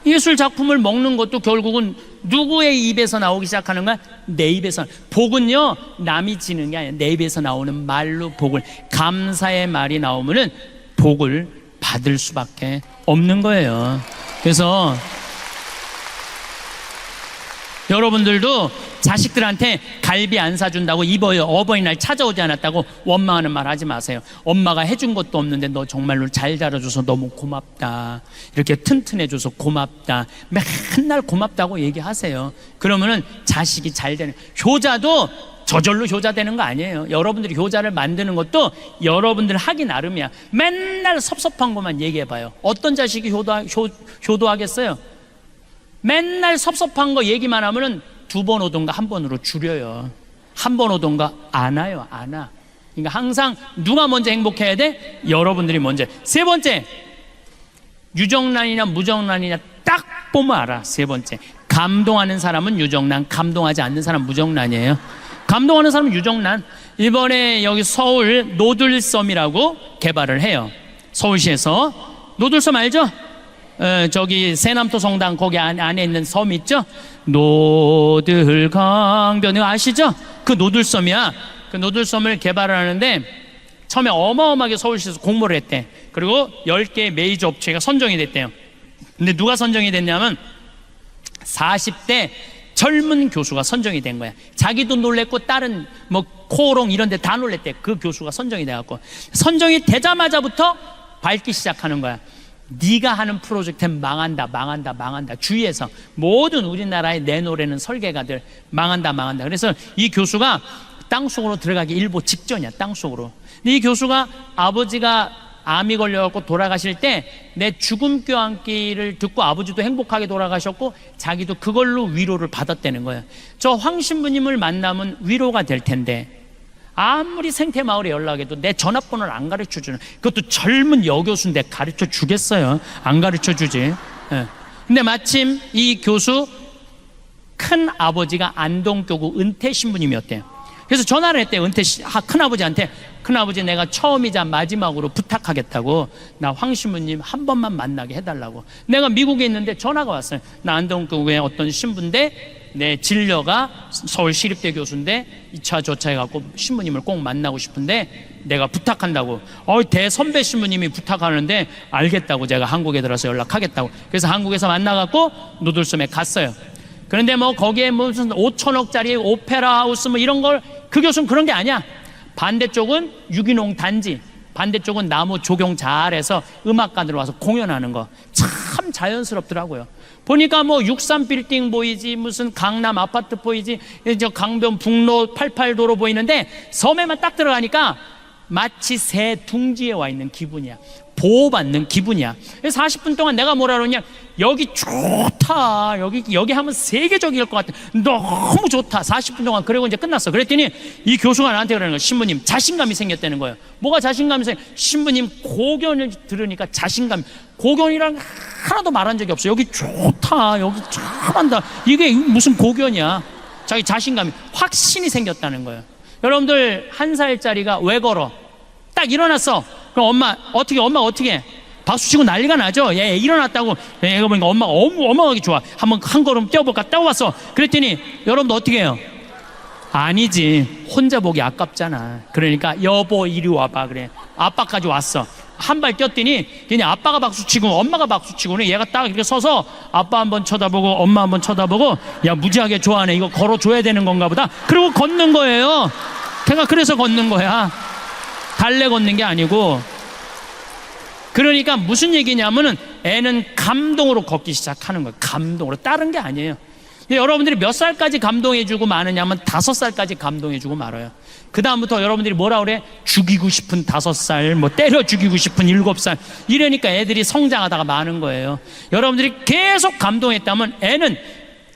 예술 작품을 먹는 것도 결국은 누구의 입에서 나오기 시작하는 거야? 내 입에서. 복은요, 남이 지는 게 아니야. 내 입에서 나오는 말로 복을, 감사의 말이 나오면은 복을 받을 수밖에 없는 거예요. 그래서 여러분들도 자식들한테 갈비 안 사준다고 어버이날 찾아오지 않았다고 원망하는 말 하지 마세요. 엄마가 해준 것도 없는데 너 정말로 잘 자라줘서 너무 고맙다, 이렇게 튼튼해줘서 고맙다, 맨날 고맙다고 얘기하세요. 그러면은 자식이 잘 되는, 효자도 저절로 효자 되는 거 아니에요. 여러분들이 효자를 만드는 것도 여러분들 하기 나름이야. 맨날 섭섭한 것만 얘기해봐요. 어떤 자식이 효도하겠어요? 맨날 섭섭한 거 얘기만 하면은 2번 오던가 1번으로 줄여요. 1번 오던가 안 와요. 안 와. 그러니까 항상 누가 먼저 행복해야 돼? 여러분들이 먼저. 3번째, 유정란이냐 무정란이냐 딱 보면 알아. 3번째, 감동하는 사람은 유정란, 감동하지 않는 사람은 무정란이에요. 감동하는 사람은 유정란. 이번에 여기 서울 노들섬이라고 개발을 해요. 서울시에서. 노들섬 알죠? 저기 새남토 성당 거기 안에 있는 섬 있죠? 노들강변 아시죠? 그 노들섬이야. 그 노들섬을 개발을 하는데 처음에 어마어마하게 서울시에서 공모를 했대. 그리고 10개의 메이저 업체가 선정이 됐대요. 근데 누가 선정이 됐냐면 40대 젊은 교수가 선정이 된 거야. 자기도 놀랬고 다른 뭐 코오롱 이런 데 다 놀랬대. 그 교수가 선정이 돼갖고 선정이 되자마자부터 밟기 시작하는 거야. 네가 하는 프로젝트는 망한다, 망한다, 망한다. 주위에서 모든 우리나라에 내놓으려는 설계가들 망한다, 망한다. 그래서 이 교수가 땅속으로 들어가기 일보 직전이야. 땅속으로. 근데 이 교수가 아버지가 암이 걸려갖고 돌아가실 때 내 죽음 껴안기를 듣고 아버지도 행복하게 돌아가셨고 자기도 그걸로 위로를 받았다는 거예요. 저 황 신부님을 만나면 위로가 될 텐데 아무리 생태마을에 연락해도 내 전화번호를 안 가르쳐주는, 그것도 젊은 여교수인데 가르쳐 주겠어요? 안 가르쳐 주지. 예. 근데 마침 이 교수 큰 아버지가 안동교구 은퇴 신부님이었대요. 그래서 전화를 했대요. 큰아버지한테. 큰아버지, 내가 처음이자 마지막으로 부탁하겠다고, 나 황 신부님 한 번만 만나게 해달라고. 내가 미국에 있는데 전화가 왔어요. 나 안동교구의 어떤 신부인데 내 진료가 서울시립대 교수인데 2차 조차 해갖고 신부님을 꼭 만나고 싶은데 내가 부탁한다고. 대선배 신부님이 부탁하는데 알겠다고 제가 한국에 들어서 연락하겠다고. 그래서 한국에서 만나갖고 노들섬에 갔어요. 그런데 뭐 거기에 무슨 5천억짜리 오페라 하우스 뭐 이런 걸, 그 교수는 그런 게 아니야. 반대쪽은 유기농 단지, 반대쪽은 나무 조경 잘해서 음악가들 와서 공연하는 거 참 자연스럽더라고요. 보니까 뭐 63빌딩 보이지, 무슨 강남 아파트 보이지, 저 강변 북로 88도로 보이는데 섬에만 딱 들어가니까 마치 새 둥지에 와 있는 기분이야. 보호받는 기분이야. 그래서 40분 동안 내가 뭐라 그러냐, 여기 좋다, 여기 하면 세계적일 것 같아, 너무 좋다. 40분 동안. 그리고 이제 끝났어. 그랬더니 이 교수가 나한테 그러는 거야. 신부님 자신감이 생겼다는 거예요. 뭐가 자신감이 신부님 고견을 들으니까 자신감. 고견이랑 하나도 말한 적이 없어. 여기 좋다, 여기 잘한다, 이게 무슨 고견이야. 자기 자신감이, 확신이 생겼다는 거예요. 여러분들 1살짜리가 왜 걸어? 딱 일어났어. 그럼 엄마 어떻게 박수 치고 난리가 나죠. 얘 일어났다고. 얘가 보니까 엄마가 어마어마하게 좋아. 한번 한 걸음 뛰어볼까? 뛰어봤어. 그랬더니 여러분들 어떻게 해요? 아니지, 혼자 보기 아깝잖아. 그러니까 여보 이리 와봐. 그래. 아빠까지 왔어. 한 발 뛰었더니 그냥 아빠가 박수치고 엄마가 박수치고, 얘가 딱 이렇게 서서 아빠 한번 쳐다보고 엄마 한번 쳐다보고, 야 무지하게 좋아하네, 이거 걸어줘야 되는 건가 보다. 그리고 걷는 거예요. 걔가 그래서 걷는 거야. 달래 걷는 게 아니고. 그러니까 무슨 얘기냐면은 애는 감동으로 걷기 시작하는 거예요. 감동으로. 다른 게 아니에요. 여러분들이 몇 살까지 감동해주고 마느냐면 5살까지 감동해주고 말아요. 그 다음부터 여러분들이 뭐라 그래? 죽이고 싶은 5살, 뭐 때려 죽이고 싶은 7살, 이러니까 애들이 성장하다가 마는 거예요. 여러분들이 계속 감동했다면 애는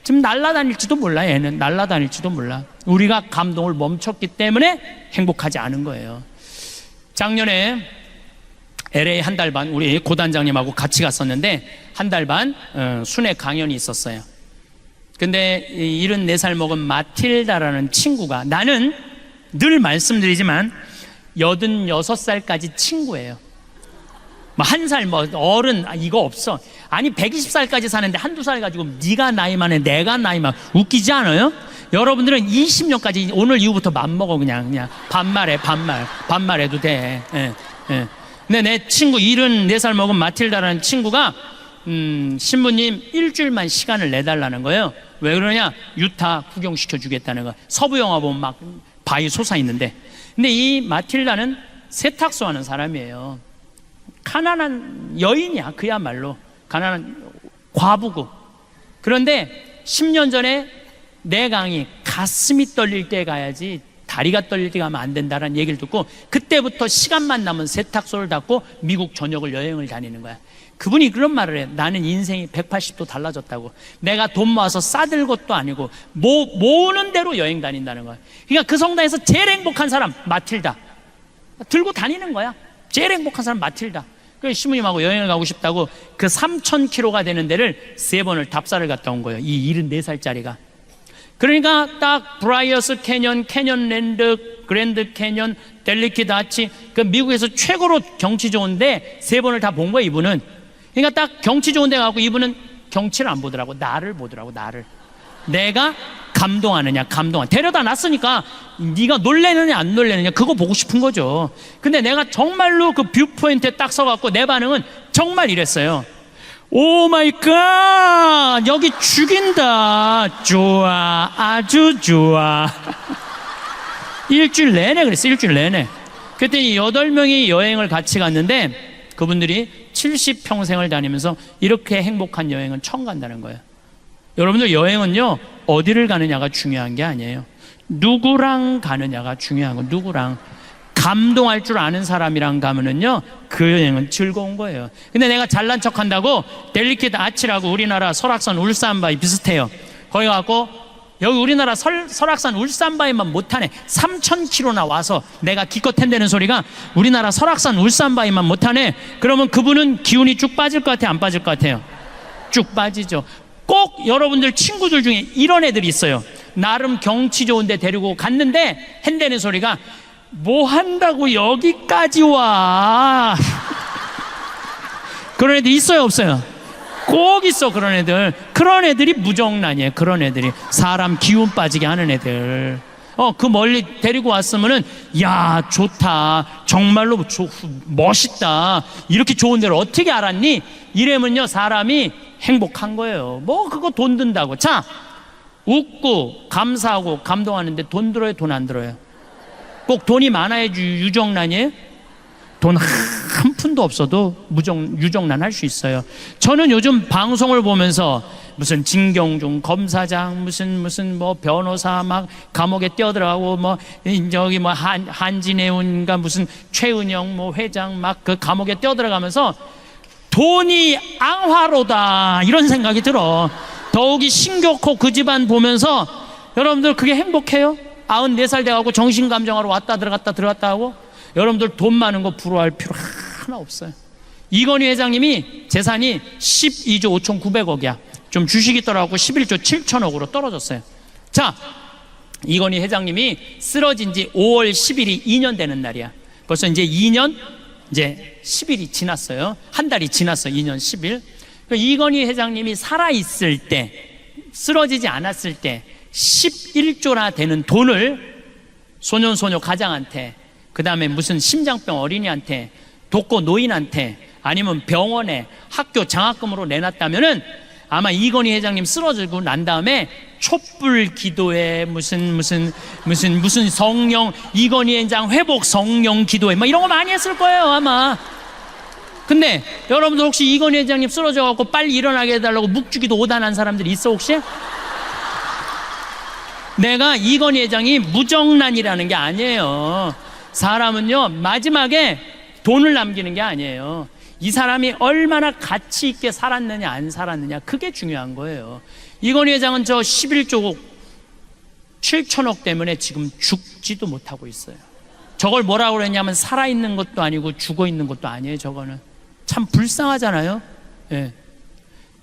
지금 날아다닐지도 몰라. 애는 날아다닐지도 몰라. 우리가 감동을 멈췄기 때문에 행복하지 않은 거예요. 작년에 LA 한 달 반 우리 고단장님하고 같이 갔었는데 한 달 반 순회 강연이 있었어요. 근데 74살 먹은 마틸다라는 친구가, 나는 늘 말씀드리지만 86살까지 친구예요. 뭐 1살 뭐 어른 이거 없어. 아니 120살까지 사는데 한두 살 가지고 네가 나이 많아 내가 나이 많아, 웃기지 않아요? 여러분들은 20년까지 오늘 이후부터 맘먹어. 그냥 반말해도 돼. 예. 근데 내 친구 74살 먹은 마틸다라는 친구가 신부님 일주일만 시간을 내달라는 거예요. 왜 그러냐? 유타 구경시켜 주겠다는 거야. 서부 영화 보면 막 바위 솟아 있는데. 근데 이 마틸다는 세탁소 하는 사람이에요. 가난한 여인이야. 그야말로 가난한 과부고. 그런데 10년 전에 내 강이 가슴이 떨릴 때 가야지 다리가 떨릴 때 가면 안 된다는 얘기를 듣고, 그때부터 시간만 남은 세탁소를 닫고 미국 전역을 여행을 다니는 거야. 그분이 그런 말을 해. 나는 인생이 180도 달라졌다고. 내가 돈 모아서 싸들 것도 아니고 모으는 대로 여행 다닌다는 거야. 그러니까 그 성당에서 제일 행복한 사람 마틸다. 들고 다니는 거야. 제일 행복한 사람 마틸다. 그래서 시부님하고 여행을 가고 싶다고 그 3,000km가 되는 데를 3번을 답사를 갔다 온 거예요. 이 74살짜리가. 그러니까 딱 브라이어스 캐년, 캐년랜드, 그랜드 캐년, 델리키드 아치, 그 미국에서 최고로 경치 좋은데 3번을 다 본 거야, 이분은. 그러니까 딱 경치 좋은 데 가고 이분은 경치를 안 보더라고. 나를 보더라고, 나를. 내가 감동하느냐, 데려다 놨으니까 네가 놀래느냐 안 놀래느냐 그거 보고 싶은 거죠. 근데 내가 정말로 그 뷰포인트에 딱 서갖고 내 반응은 정말 이랬어요. 오 마이 갓, 여기 죽인다. 좋아, 아주 좋아. 일주일 내내 그랬어. 일주일 내내. 그랬더니 8명이 여행을 같이 갔는데 그분들이 70평생을 다니면서 이렇게 행복한 여행은 처음 간다는 거예요. 여러분들, 여행은요 어디를 가느냐가 중요한 게 아니에요. 누구랑 가느냐가 중요한 거예요. 누구랑. 감동할 줄 아는 사람이랑 가면은요 그 여행은 즐거운 거예요. 근데 내가 잘난 척 한다고 델리키드 아치라고 우리나라 설악산 울산바위 비슷해요. 거기 가고 여기 우리나라 설악산 울산바위만 못하네. 3,000km나 와서 내가 기껏 핸대는 소리가 우리나라 설악산 울산바위만 못하네. 그러면 그분은 기운이 쭉 빠질 것 같아요, 안 빠질 것 같아요? 쭉 빠지죠. 꼭 여러분들 친구들 중에 이런 애들이 있어요. 나름 경치 좋은 데 데리고 갔는데 핸대는 소리가 뭐 한다고 여기까지 와. 그런 애들 있어요, 없어요? 꼭 있어. 그런 애들. 그런 애들이 무정란이에요. 그런 애들이 사람 기운 빠지게 하는 애들. 그 멀리 데리고 왔으면은 야 좋다, 정말로 멋있다, 이렇게 좋은 데를 어떻게 알았니? 이러면요 사람이 행복한 거예요. 뭐 그거 돈 든다고. 자, 웃고 감사하고 감동하는데 돈 들어요, 돈 안 들어요? 꼭 돈이 많아야 유정란이에요? 돈 한 푼도 없어도 유정란 할 수 있어요. 저는 요즘 방송을 보면서 무슨 진경중 검사장, 무슨 뭐 변호사 막 감옥에 뛰어들어가고 뭐 저기 뭐 한진해운가 무슨 최은영 뭐 회장 막 그 감옥에 뛰어들어가면서 돈이 앙화로다 이런 생각이 들어. 더욱이 신교코 그 집안 보면서 여러분들 그게 행복해요? 94살 돼가고 정신감정하러 왔다 들어갔다 하고. 여러분들 돈 많은 거 부러워할 필요 하나 없어요. 이건희 회장님이 재산이 12조 5,900억이야. 좀 주식이 떨어졌고 11조 7천억으로 떨어졌어요. 자, 이건희 회장님이 쓰러진 지 5월 10일이 2년 되는 날이야. 벌써 이제 2년 이제 10일이 지났어요. 한 달이 지났어. 2년 10일. 이건희 회장님이 살아있을 때, 쓰러지지 않았을 때 11조나 되는 돈을 소년소녀 가장한테, 그 다음에 무슨 심장병 어린이한테, 독거 노인한테, 아니면 병원에 학교 장학금으로 내놨다면은 아마 이건희 회장님 쓰러지고 난 다음에 촛불 기도회 무슨 성령, 이건희 회장 회복 성령 기도회 막 이런 거 많이 했을 거예요 아마. 근데 여러분들 혹시 이건희 회장님 쓰러져갖고 빨리 일어나게 해달라고 묵주기도 오단한 사람들이 있어 혹시? 내가 이건희 회장이 무정란이라는 게 아니에요. 사람은요 마지막에 돈을 남기는 게 아니에요. 이 사람이 얼마나 가치 있게 살았느냐 안 살았느냐 그게 중요한 거예요. 이건희 회장은 저 11조 7천억 때문에 지금 죽지도 못하고 있어요. 저걸 뭐라고 그랬냐면 살아있는 것도 아니고 죽어있는 것도 아니에요. 저거는 참 불쌍하잖아요. 예.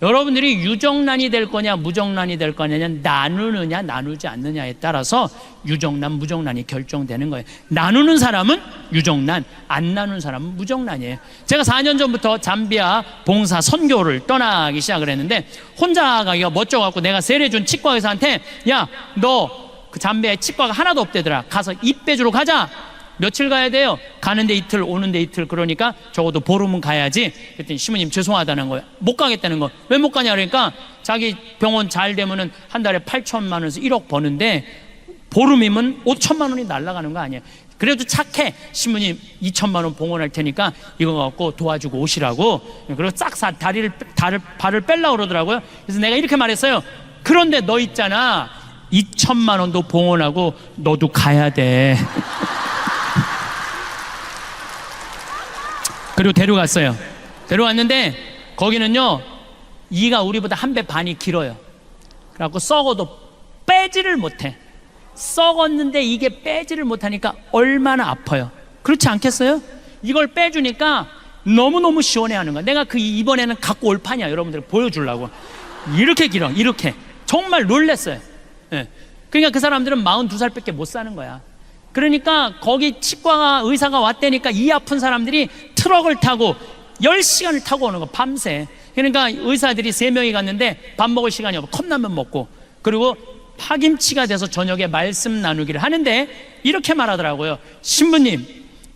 여러분들이 유정란이 될 거냐 무정란이 될 거냐, 나누느냐 나누지 않느냐에 따라서 유정란 무정란이 결정되는 거예요. 나누는 사람은 유정란, 안 나누는 사람은 무정란이에요. 제가 4년 전부터 잠비아 봉사 선교를 떠나기 시작을 했는데 혼자 가기가 멋져갖고 내가 세례준 치과 의사한테 야, 너 그 잠비아에 치과가 하나도 없대더라. 가서 입 빼주러 가자. 며칠 가야 돼요? 가는데 이틀, 오는데 이틀. 그러니까 적어도 보름은 가야지. 그랬더니 신부님 죄송하다는 거예요. 못 가겠다는 거. 왜 못 가냐 그러니까 자기 병원 잘 되면은 한 달에 8천만 원에서 1억 버는데 보름이면 5천만 원이 날아가는 거 아니에요. 그래도 착해. 신부님 2천만 원 봉헌할 테니까 이거 갖고 도와주고 오시라고. 그리고 싹 발을 뺄라고 그러더라고요. 그래서 내가 이렇게 말했어요. 그런데 너 있잖아, 2천만 원도 봉헌하고 너도 가야 돼. 그리고 데려갔어요. 데려왔는데 거기는요, 이가 우리보다 한 배 반이 길어요. 그래갖고 썩어도 빼지를 못해. 썩었는데 이게 빼지를 못하니까 얼마나 아파요. 그렇지 않겠어요? 이걸 빼주니까 너무너무 시원해하는 거야. 내가 이번에는 갖고 올 판이야. 여러분들 보여주려고. 이렇게 길어. 이렇게. 정말 놀랬어요. 예. 그러니까 그 사람들은 42살밖에 못 사는 거야. 그러니까 거기 치과가 의사가 왔다니까 이 아픈 사람들이 트럭을 타고 10시간을 타고 오는 거, 밤새. 그러니까 의사들이 3명이 갔는데 밥 먹을 시간이 없고 컵라면 먹고, 그리고 파김치가 돼서 저녁에 말씀 나누기를 하는데 이렇게 말하더라고요. 신부님,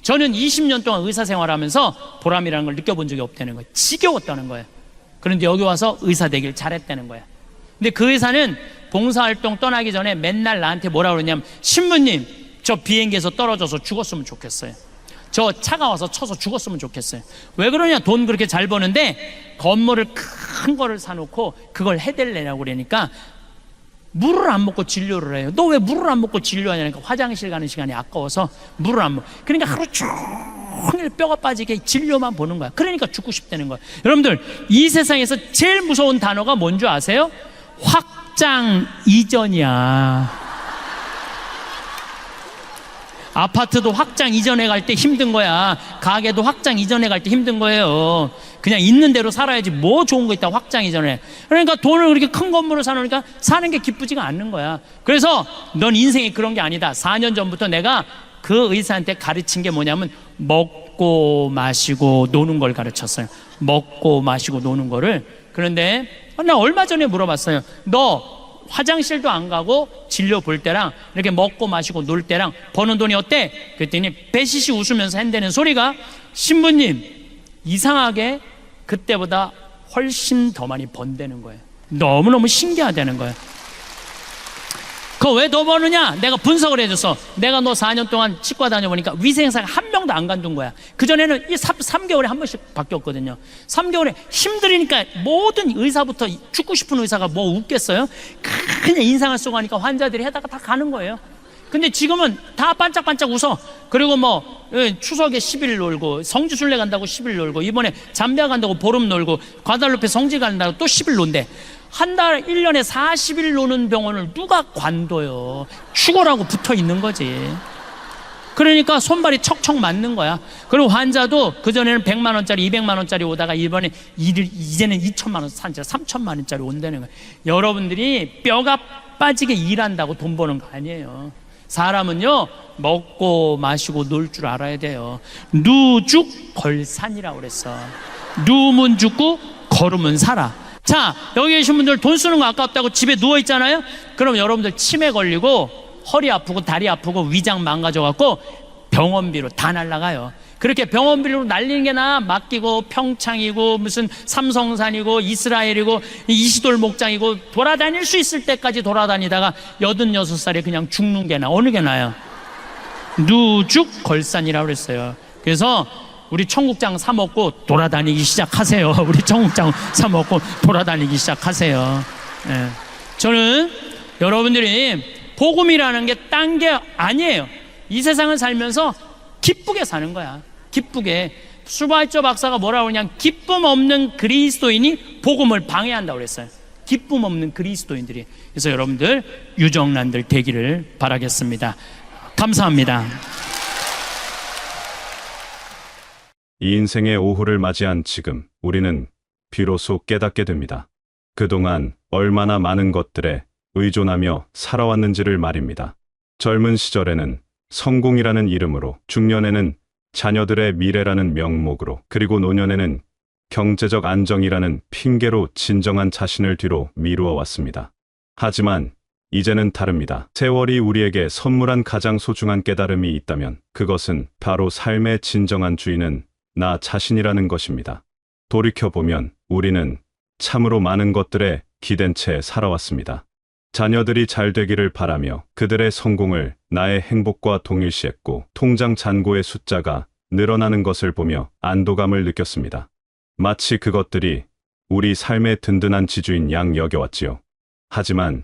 저는 20년 동안 의사 생활하면서 보람이라는 걸 느껴본 적이 없다는 거예요. 지겨웠다는 거예요. 그런데 여기 와서 의사 되길 잘했다는 거예요. 근데 그 의사는 봉사활동 떠나기 전에 맨날 나한테 뭐라 그러냐면, 신부님, 저 비행기에서 떨어져서 죽었으면 좋겠어요. 저 차가 와서 쳐서 죽었으면 좋겠어요. 왜 그러냐? 돈 그렇게 잘 버는데 건물을 큰 거를 사놓고 그걸 해댈래라고 그러니까 물을 안 먹고 진료를 해요. 너 왜 물을 안 먹고 진료하냐니까 화장실 가는 시간이 아까워서 물을 안 먹어. 그러니까 하루 종일 뼈가 빠지게 진료만 보는 거야. 그러니까 죽고 싶다는 거야. 여러분들, 이 세상에서 제일 무서운 단어가 뭔지 아세요? 확장 이전이야. 아파트도 확장 이전에 갈 때 힘든 거야. 가게도 확장 이전에 갈 때 힘든 거예요. 그냥 있는 대로 살아야지 뭐 좋은 거 있다 확장 이전에. 그러니까 돈을 그렇게 큰 건물을 사놓으니까 사는 게 기쁘지가 않는 거야. 그래서 넌 인생이 그런 게 아니다. 4년 전부터 내가 그 의사한테 가르친 게 뭐냐면 먹고 마시고 노는 걸 가르쳤어요. 먹고 마시고 노는 거를. 그런데 나 얼마 전에 물어봤어요. 너 화장실도 안 가고 진료 볼 때랑 이렇게 먹고 마시고 놀 때랑 버는 돈이 어때? 그랬더니 배시시 웃으면서 한다는 소리가, 신부님, 이상하게 그때보다 훨씬 더 많이 번다는 거예요. 너무너무 신기하다는 거예요. 그거 왜 더 버느냐? 내가 분석을 해줬어. 내가 너 4년 동안 치과 다녀보니까 위생사가 한 명도 안 간둔 거야. 그전에는 3개월에 한 번씩 바뀌었거든요. 3개월에 힘들으니까 모든 의사부터, 죽고 싶은 의사가 뭐 웃겠어요? 그냥 인상을 쓰고 하니까 환자들이 해다가 다 가는 거예요. 근데 지금은 다 반짝반짝 웃어. 그리고 뭐 추석에 10일 놀고, 성지순례 간다고 10일 놀고, 이번에 잠비아 간다고 보름 놀고, 과달루페 성지 간다고 또 10일 논대. 한 달 1년에 40일 노는 병원을 누가 관둬요? 죽어라고 붙어 있는 거지. 그러니까 손발이 척척 맞는 거야. 그리고 환자도 그전에는 100만 원짜리 200만 원짜리 오다가 이번에 이제는 2천만 원, 3천만 원짜리 온다는 거야. 여러분들이 뼈가 빠지게 일한다고 돈 버는 거 아니에요. 사람은요, 먹고 마시고 놀 줄 알아야 돼요. 누죽걸산이라고 그랬어. 누우면 죽고 걸으면 살아. 자, 여기 계신 분들 돈 쓰는 거 아깝다고 집에 누워 있잖아요. 그럼 여러분들 치매 걸리고 허리 아프고 다리 아프고 위장 망가져갖고 병원비로 다 날라가요. 그렇게 병원비로 날리는 게 나아. 맡기고 평창이고 무슨 삼성산이고 이스라엘이고 이시돌 목장이고 돌아다닐 수 있을 때까지 돌아다니다가 86살에 그냥 죽는 게 나아. 어느 게 나아요? 누죽걸산이라고 그랬어요. 그래서 우리 청국장 사 먹고 돌아다니기 시작하세요. 우리 청국장 사 먹고 돌아다니기 시작하세요. 예. 저는 여러분들이 복음이라는 게 딴 게 아니에요. 이 세상을 살면서 기쁘게 사는 거야. 기쁘게. 슈바이처 박사가 뭐라고 그러냐, 기쁨 없는 그리스도인이 복음을 방해한다고 그랬어요. 기쁨 없는 그리스도인들이. 그래서 여러분들 유정란들 되기를 바라겠습니다. 감사합니다. 이 인생의 오후를 맞이한 지금 우리는 비로소 깨닫게 됩니다. 그동안 얼마나 많은 것들에 의존하며 살아왔는지를 말입니다. 젊은 시절에는 성공이라는 이름으로, 중년에는 자녀들의 미래라는 명목으로, 그리고 노년에는 경제적 안정이라는 핑계로 진정한 자신을 뒤로 미루어 왔습니다. 하지만 이제는 다릅니다. 세월이 우리에게 선물한 가장 소중한 깨달음이 있다면 그것은 바로 삶의 진정한 주인은 나 자신이라는 것입니다. 돌이켜보면 우리는 참으로 많은 것들에 기댄 채 살아왔습니다. 자녀들이 잘 되기를 바라며 그들의 성공을 나의 행복과 동일시했고 통장 잔고의 숫자가 늘어나는 것을 보며 안도감을 느꼈습니다. 마치 그것들이 우리 삶의 든든한 지주인 양 여겨왔지요. 하지만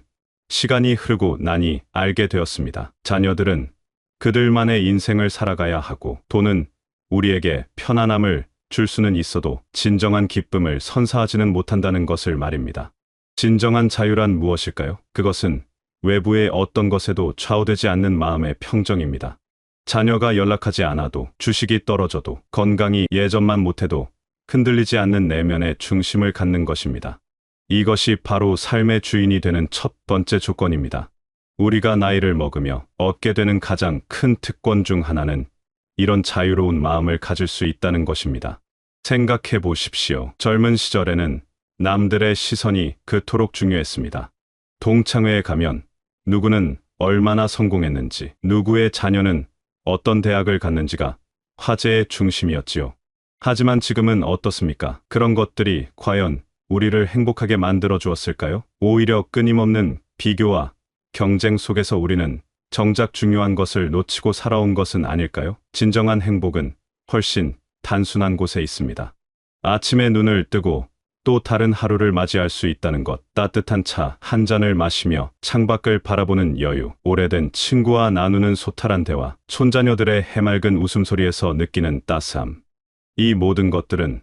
시간이 흐르고 나니 알게 되었습니다. 자녀들은 그들만의 인생을 살아가야 하고 돈은 우리에게 편안함을 줄 수는 있어도 진정한 기쁨을 선사하지는 못한다는 것을 말입니다. 진정한 자유란 무엇일까요? 그것은 외부의 어떤 것에도 좌우되지 않는 마음의 평정입니다. 자녀가 연락하지 않아도, 주식이 떨어져도, 건강이 예전만 못해도 흔들리지 않는 내면의 중심을 갖는 것입니다. 이것이 바로 삶의 주인이 되는 첫 번째 조건입니다. 우리가 나이를 먹으며 얻게 되는 가장 큰 특권 중 하나는 이런 자유로운 마음을 가질 수 있다는 것입니다. 생각해 보십시오. 젊은 시절에는 남들의 시선이 그토록 중요했습니다. 동창회에 가면 누구는 얼마나 성공했는지, 누구의 자녀는 어떤 대학을 갔는지가 화제의 중심이었지요. 하지만 지금은 어떻습니까? 그런 것들이 과연 우리를 행복하게 만들어 주었을까요? 오히려 끊임없는 비교와 경쟁 속에서 우리는 정작 중요한 것을 놓치고 살아온 것은 아닐까요? 진정한 행복은 훨씬 단순한 곳에 있습니다. 아침에 눈을 뜨고 또 다른 하루를 맞이할 수 있다는 것, 따뜻한 차 한 잔을 마시며 창밖을 바라보는 여유, 오래된 친구와 나누는 소탈한 대화, 손자녀들의 해맑은 웃음소리에서 느끼는 따스함. 이 모든 것들은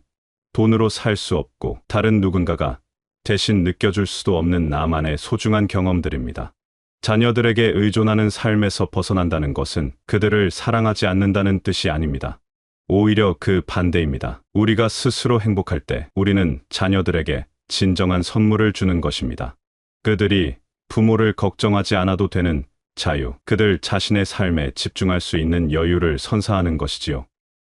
돈으로 살 수 없고 다른 누군가가 대신 느껴줄 수도 없는 나만의 소중한 경험들입니다. 자녀들에게 의존하는 삶에서 벗어난다는 것은 그들을 사랑하지 않는다는 뜻이 아닙니다. 오히려 그 반대입니다. 우리가 스스로 행복할 때 우리는 자녀들에게 진정한 선물을 주는 것입니다. 그들이 부모를 걱정하지 않아도 되는 자유, 그들 자신의 삶에 집중할 수 있는 여유를 선사하는 것이지요.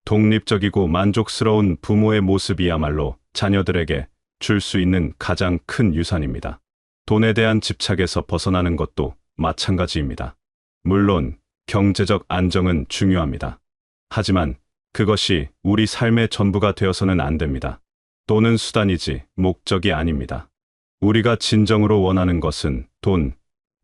독립적이고 만족스러운 부모의 모습이야말로 자녀들에게 줄 수 있는 가장 큰 유산입니다. 돈에 대한 집착에서 벗어나는 것도 마찬가지입니다. 물론 경제적 안정은 중요합니다. 하지만 그것이 우리 삶의 전부가 되어서는 안 됩니다. 돈은 수단이지 목적이 아닙니다. 우리가 진정으로 원하는 것은 돈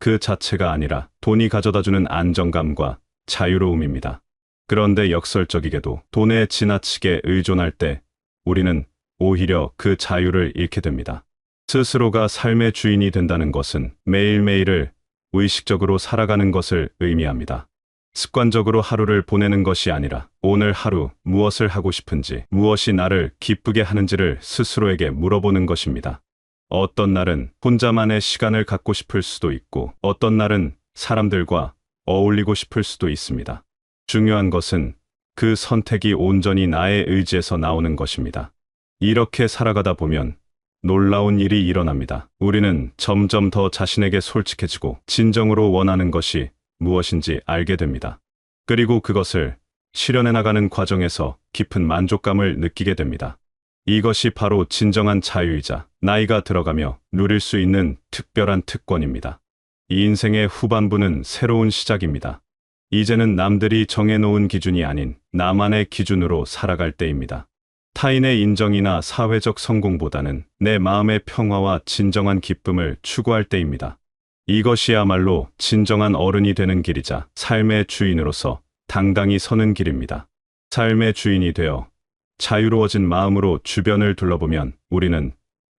그 자체가 아니라 돈이 가져다주는 안정감과 자유로움입니다. 그런데 역설적이게도 돈에 지나치게 의존할 때 우리는 오히려 그 자유를 잃게 됩니다. 스스로가 삶의 주인이 된다는 것은 매일매일을 의식적으로 살아가는 것을 의미합니다. 습관적으로 하루를 보내는 것이 아니라 오늘 하루 무엇을 하고 싶은지, 무엇이 나를 기쁘게 하는지를 스스로에게 물어보는 것입니다. 어떤 날은 혼자만의 시간을 갖고 싶을 수도 있고 어떤 날은 사람들과 어울리고 싶을 수도 있습니다. 중요한 것은 그 선택이 온전히 나의 의지에서 나오는 것입니다. 이렇게 살아가다 보면 놀라운 일이 일어납니다. 우리는 점점 더 자신에게 솔직해지고 진정으로 원하는 것이 무엇인지 알게 됩니다. 그리고 그것을 실현해 나가는 과정에서 깊은 만족감을 느끼게 됩니다. 이것이 바로 진정한 자유이자 나이가 들어가며 누릴 수 있는 특별한 특권입니다. 이 인생의 후반부는 새로운 시작입니다. 이제는 남들이 정해놓은 기준이 아닌 나만의 기준으로 살아갈 때입니다. 타인의 인정이나 사회적 성공보다는 내 마음의 평화와 진정한 기쁨을 추구할 때입니다. 이것이야말로 진정한 어른이 되는 길이자 삶의 주인으로서 당당히 서는 길입니다. 삶의 주인이 되어 자유로워진 마음으로 주변을 둘러보면 우리는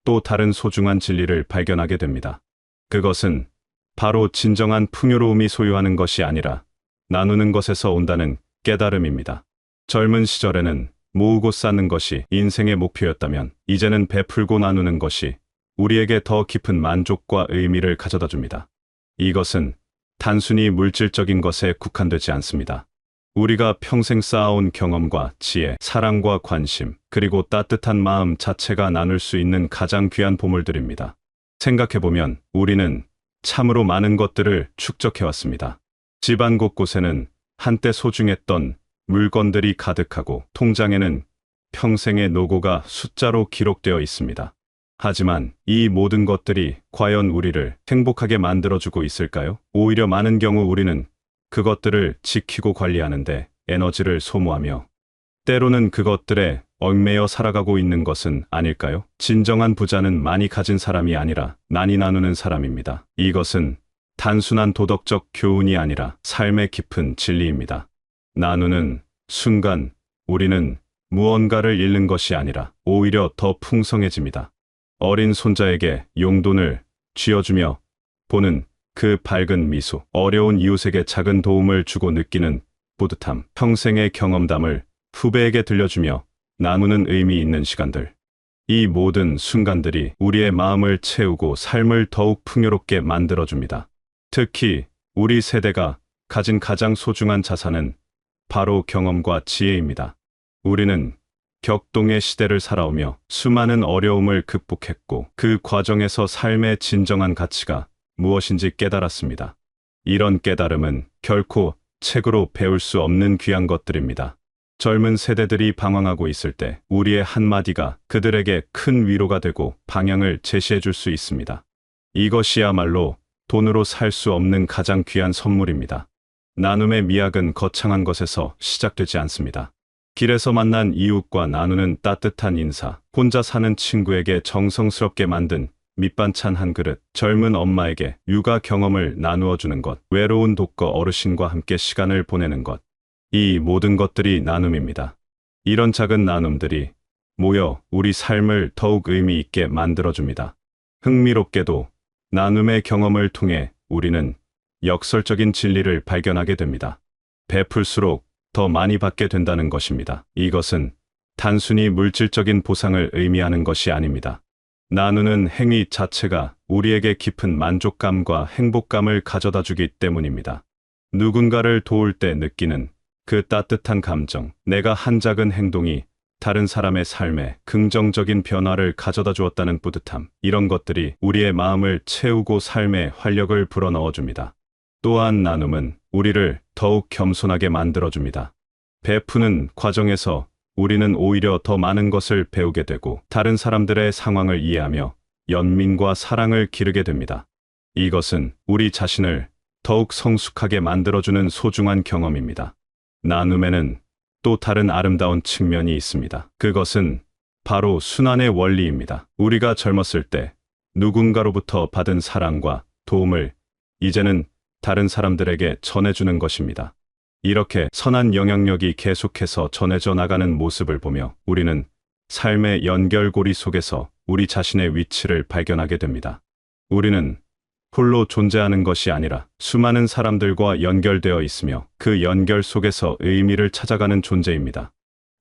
또 다른 소중한 진리를 발견하게 됩니다. 그것은 바로 진정한 풍요로움이 소유하는 것이 아니라 나누는 것에서 온다는 깨달음입니다. 젊은 시절에는 모으고 쌓는 것이 인생의 목표였다면 이제는 베풀고 나누는 것이 우리에게 더 깊은 만족과 의미를 가져다 줍니다. 이것은 단순히 물질적인 것에 국한되지 않습니다. 우리가 평생 쌓아온 경험과 지혜, 사랑과 관심, 그리고 따뜻한 마음 자체가 나눌 수 있는 가장 귀한 보물들입니다. 생각해보면 우리는 참으로 많은 것들을 축적해왔습니다. 집안 곳곳에는 한때 소중했던 물건들이 가득하고 통장에는 평생의 노고가 숫자로 기록되어 있습니다. 하지만 이 모든 것들이 과연 우리를 행복하게 만들어주고 있을까요? 오히려 많은 경우 우리는 그것들을 지키고 관리하는데 에너지를 소모하며 때로는 그것들에 얽매여 살아가고 있는 것은 아닐까요? 진정한 부자는 많이 가진 사람이 아니라 나뉘 나누는 사람입니다. 이것은 단순한 도덕적 교훈이 아니라 삶의 깊은 진리입니다. 나누는 순간 우리는 무언가를 잃는 것이 아니라 오히려 더 풍성해집니다. 어린 손자에게 용돈을 쥐어주며 보는 그 밝은 미소, 어려운 이웃에게 작은 도움을 주고 느끼는 뿌듯함, 평생의 경험담을 후배에게 들려주며 나누는 의미 있는 시간들. 이 모든 순간들이 우리의 마음을 채우고 삶을 더욱 풍요롭게 만들어줍니다. 특히 우리 세대가 가진 가장 소중한 자산은 바로 경험과 지혜입니다. 우리는 격동의 시대를 살아오며 수많은 어려움을 극복했고 그 과정에서 삶의 진정한 가치가 무엇인지 깨달았습니다. 이런 깨달음은 결코 책으로 배울 수 없는 귀한 것들입니다. 젊은 세대들이 방황하고 있을 때 우리의 한마디가 그들에게 큰 위로가 되고 방향을 제시해 줄 수 있습니다. 이것이야말로 돈으로 살 수 없는 가장 귀한 선물입니다. 나눔의 미학은 거창한 것에서 시작되지 않습니다. 길에서 만난 이웃과 나누는 따뜻한 인사, 혼자 사는 친구에게 정성스럽게 만든 밑반찬 한 그릇, 젊은 엄마에게 육아 경험을 나누어 주는 것, 외로운 독거 어르신과 함께 시간을 보내는 것. 이 모든 것들이 나눔입니다. 이런 작은 나눔들이 모여 우리 삶을 더욱 의미 있게 만들어줍니다. 흥미롭게도 나눔의 경험을 통해 우리는 역설적인 진리를 발견하게 됩니다. 베풀수록 더 많이 받게 된다는 것입니다. 이것은 단순히 물질적인 보상을 의미하는 것이 아닙니다. 나누는 행위 자체가 우리에게 깊은 만족감과 행복감을 가져다 주기 때문입니다. 누군가를 도울 때 느끼는 그 따뜻한 감정, 내가 한 작은 행동이 다른 사람의 삶에 긍정적인 변화를 가져다 주었다는 뿌듯함, 이런 것들이 우리의 마음을 채우고 삶에 활력을 불어넣어 줍니다. 또한 나눔은 우리를 더욱 겸손하게 만들어줍니다. 베푸는 과정에서 우리는 오히려 더 많은 것을 배우게 되고 다른 사람들의 상황을 이해하며 연민과 사랑을 기르게 됩니다. 이것은 우리 자신을 더욱 성숙하게 만들어주는 소중한 경험입니다. 나눔에는 또 다른 아름다운 측면이 있습니다. 그것은 바로 순환의 원리입니다. 우리가 젊었을 때 누군가로부터 받은 사랑과 도움을 이제는 다른 사람들에게 전해주는 것입니다. 이렇게 선한 영향력이 계속해서 전해져 나가는 모습을 보며 우리는 삶의 연결고리 속에서 우리 자신의 위치를 발견하게 됩니다. 우리는 홀로 존재하는 것이 아니라 수많은 사람들과 연결되어 있으며 그 연결 속에서 의미를 찾아가는 존재입니다.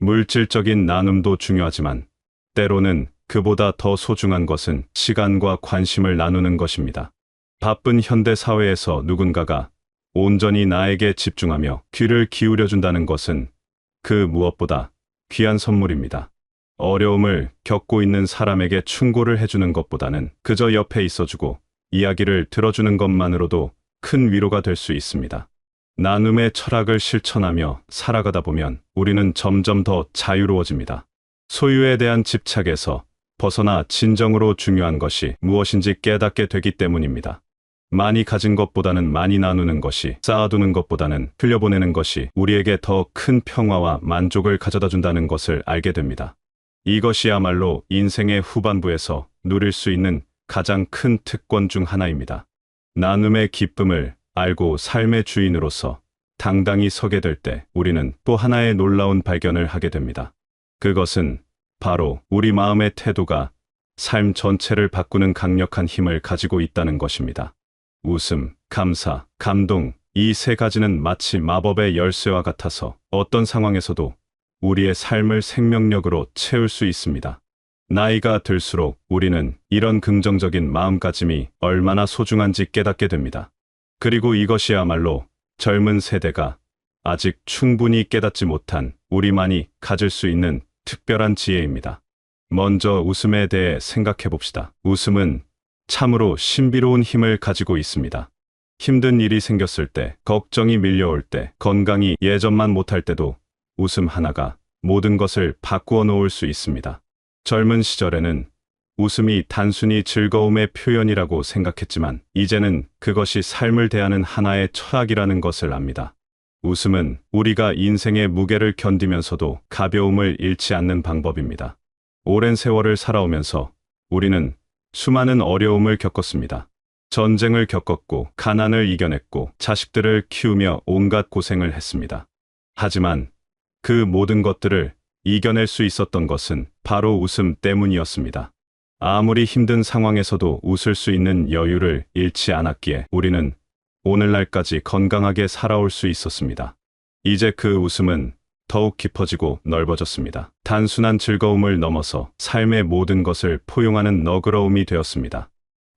물질적인 나눔도 중요하지만 때로는 그보다 더 소중한 것은 시간과 관심을 나누는 것입니다. 바쁜 현대 사회에서 누군가가 온전히 나에게 집중하며 귀를 기울여준다는 것은 그 무엇보다 귀한 선물입니다. 어려움을 겪고 있는 사람에게 충고를 해주는 것보다는 그저 옆에 있어주고 이야기를 들어주는 것만으로도 큰 위로가 될 수 있습니다. 나눔의 철학을 실천하며 살아가다 보면 우리는 점점 더 자유로워집니다. 소유에 대한 집착에서 벗어나 진정으로 중요한 것이 무엇인지 깨닫게 되기 때문입니다. 많이 가진 것보다는 많이 나누는 것이, 쌓아두는 것보다는 흘려보내는 것이 우리에게 더 큰 평화와 만족을 가져다 준다는 것을 알게 됩니다. 이것이야말로 인생의 후반부에서 누릴 수 있는 가장 큰 특권 중 하나입니다. 나눔의 기쁨을 알고 삶의 주인으로서 당당히 서게 될 때 우리는 또 하나의 놀라운 발견을 하게 됩니다. 그것은 바로 우리 마음의 태도가 삶 전체를 바꾸는 강력한 힘을 가지고 있다는 것입니다. 웃음, 감사, 감동, 이 세 가지는 마치 마법의 열쇠와 같아서 어떤 상황에서도 우리의 삶을 생명력으로 채울 수 있습니다. 나이가 들수록 우리는 이런 긍정적인 마음가짐이 얼마나 소중한지 깨닫게 됩니다. 그리고 이것이야말로 젊은 세대가 아직 충분히 깨닫지 못한 우리만이 가질 수 있는 특별한 지혜입니다. 먼저 웃음에 대해 생각해 봅시다. 웃음은 참으로 신비로운 힘을 가지고 있습니다. 힘든 일이 생겼을 때, 걱정이 밀려올 때, 건강이 예전만 못할 때도 웃음 하나가 모든 것을 바꾸어 놓을 수 있습니다. 젊은 시절에는 웃음이 단순히 즐거움의 표현이라고 생각했지만 이제는 그것이 삶을 대하는 하나의 철학이라는 것을 압니다. 웃음은 우리가 인생의 무게를 견디면서도 가벼움을 잃지 않는 방법입니다. 오랜 세월을 살아오면서 우리는 수많은 어려움을 겪었습니다. 전쟁을 겪었고, 가난을 이겨냈고, 자식들을 키우며 온갖 고생을 했습니다. 하지만 그 모든 것들을 이겨낼 수 있었던 것은 바로 웃음 때문이었습니다. 아무리 힘든 상황에서도 웃을 수 있는 여유를 잃지 않았기에 우리는 오늘날까지 건강하게 살아올 수 있었습니다. 이제 그 웃음은 더욱 깊어지고 넓어졌습니다. 단순한 즐거움을 넘어서 삶의 모든 것을 포용하는 너그러움이 되었습니다.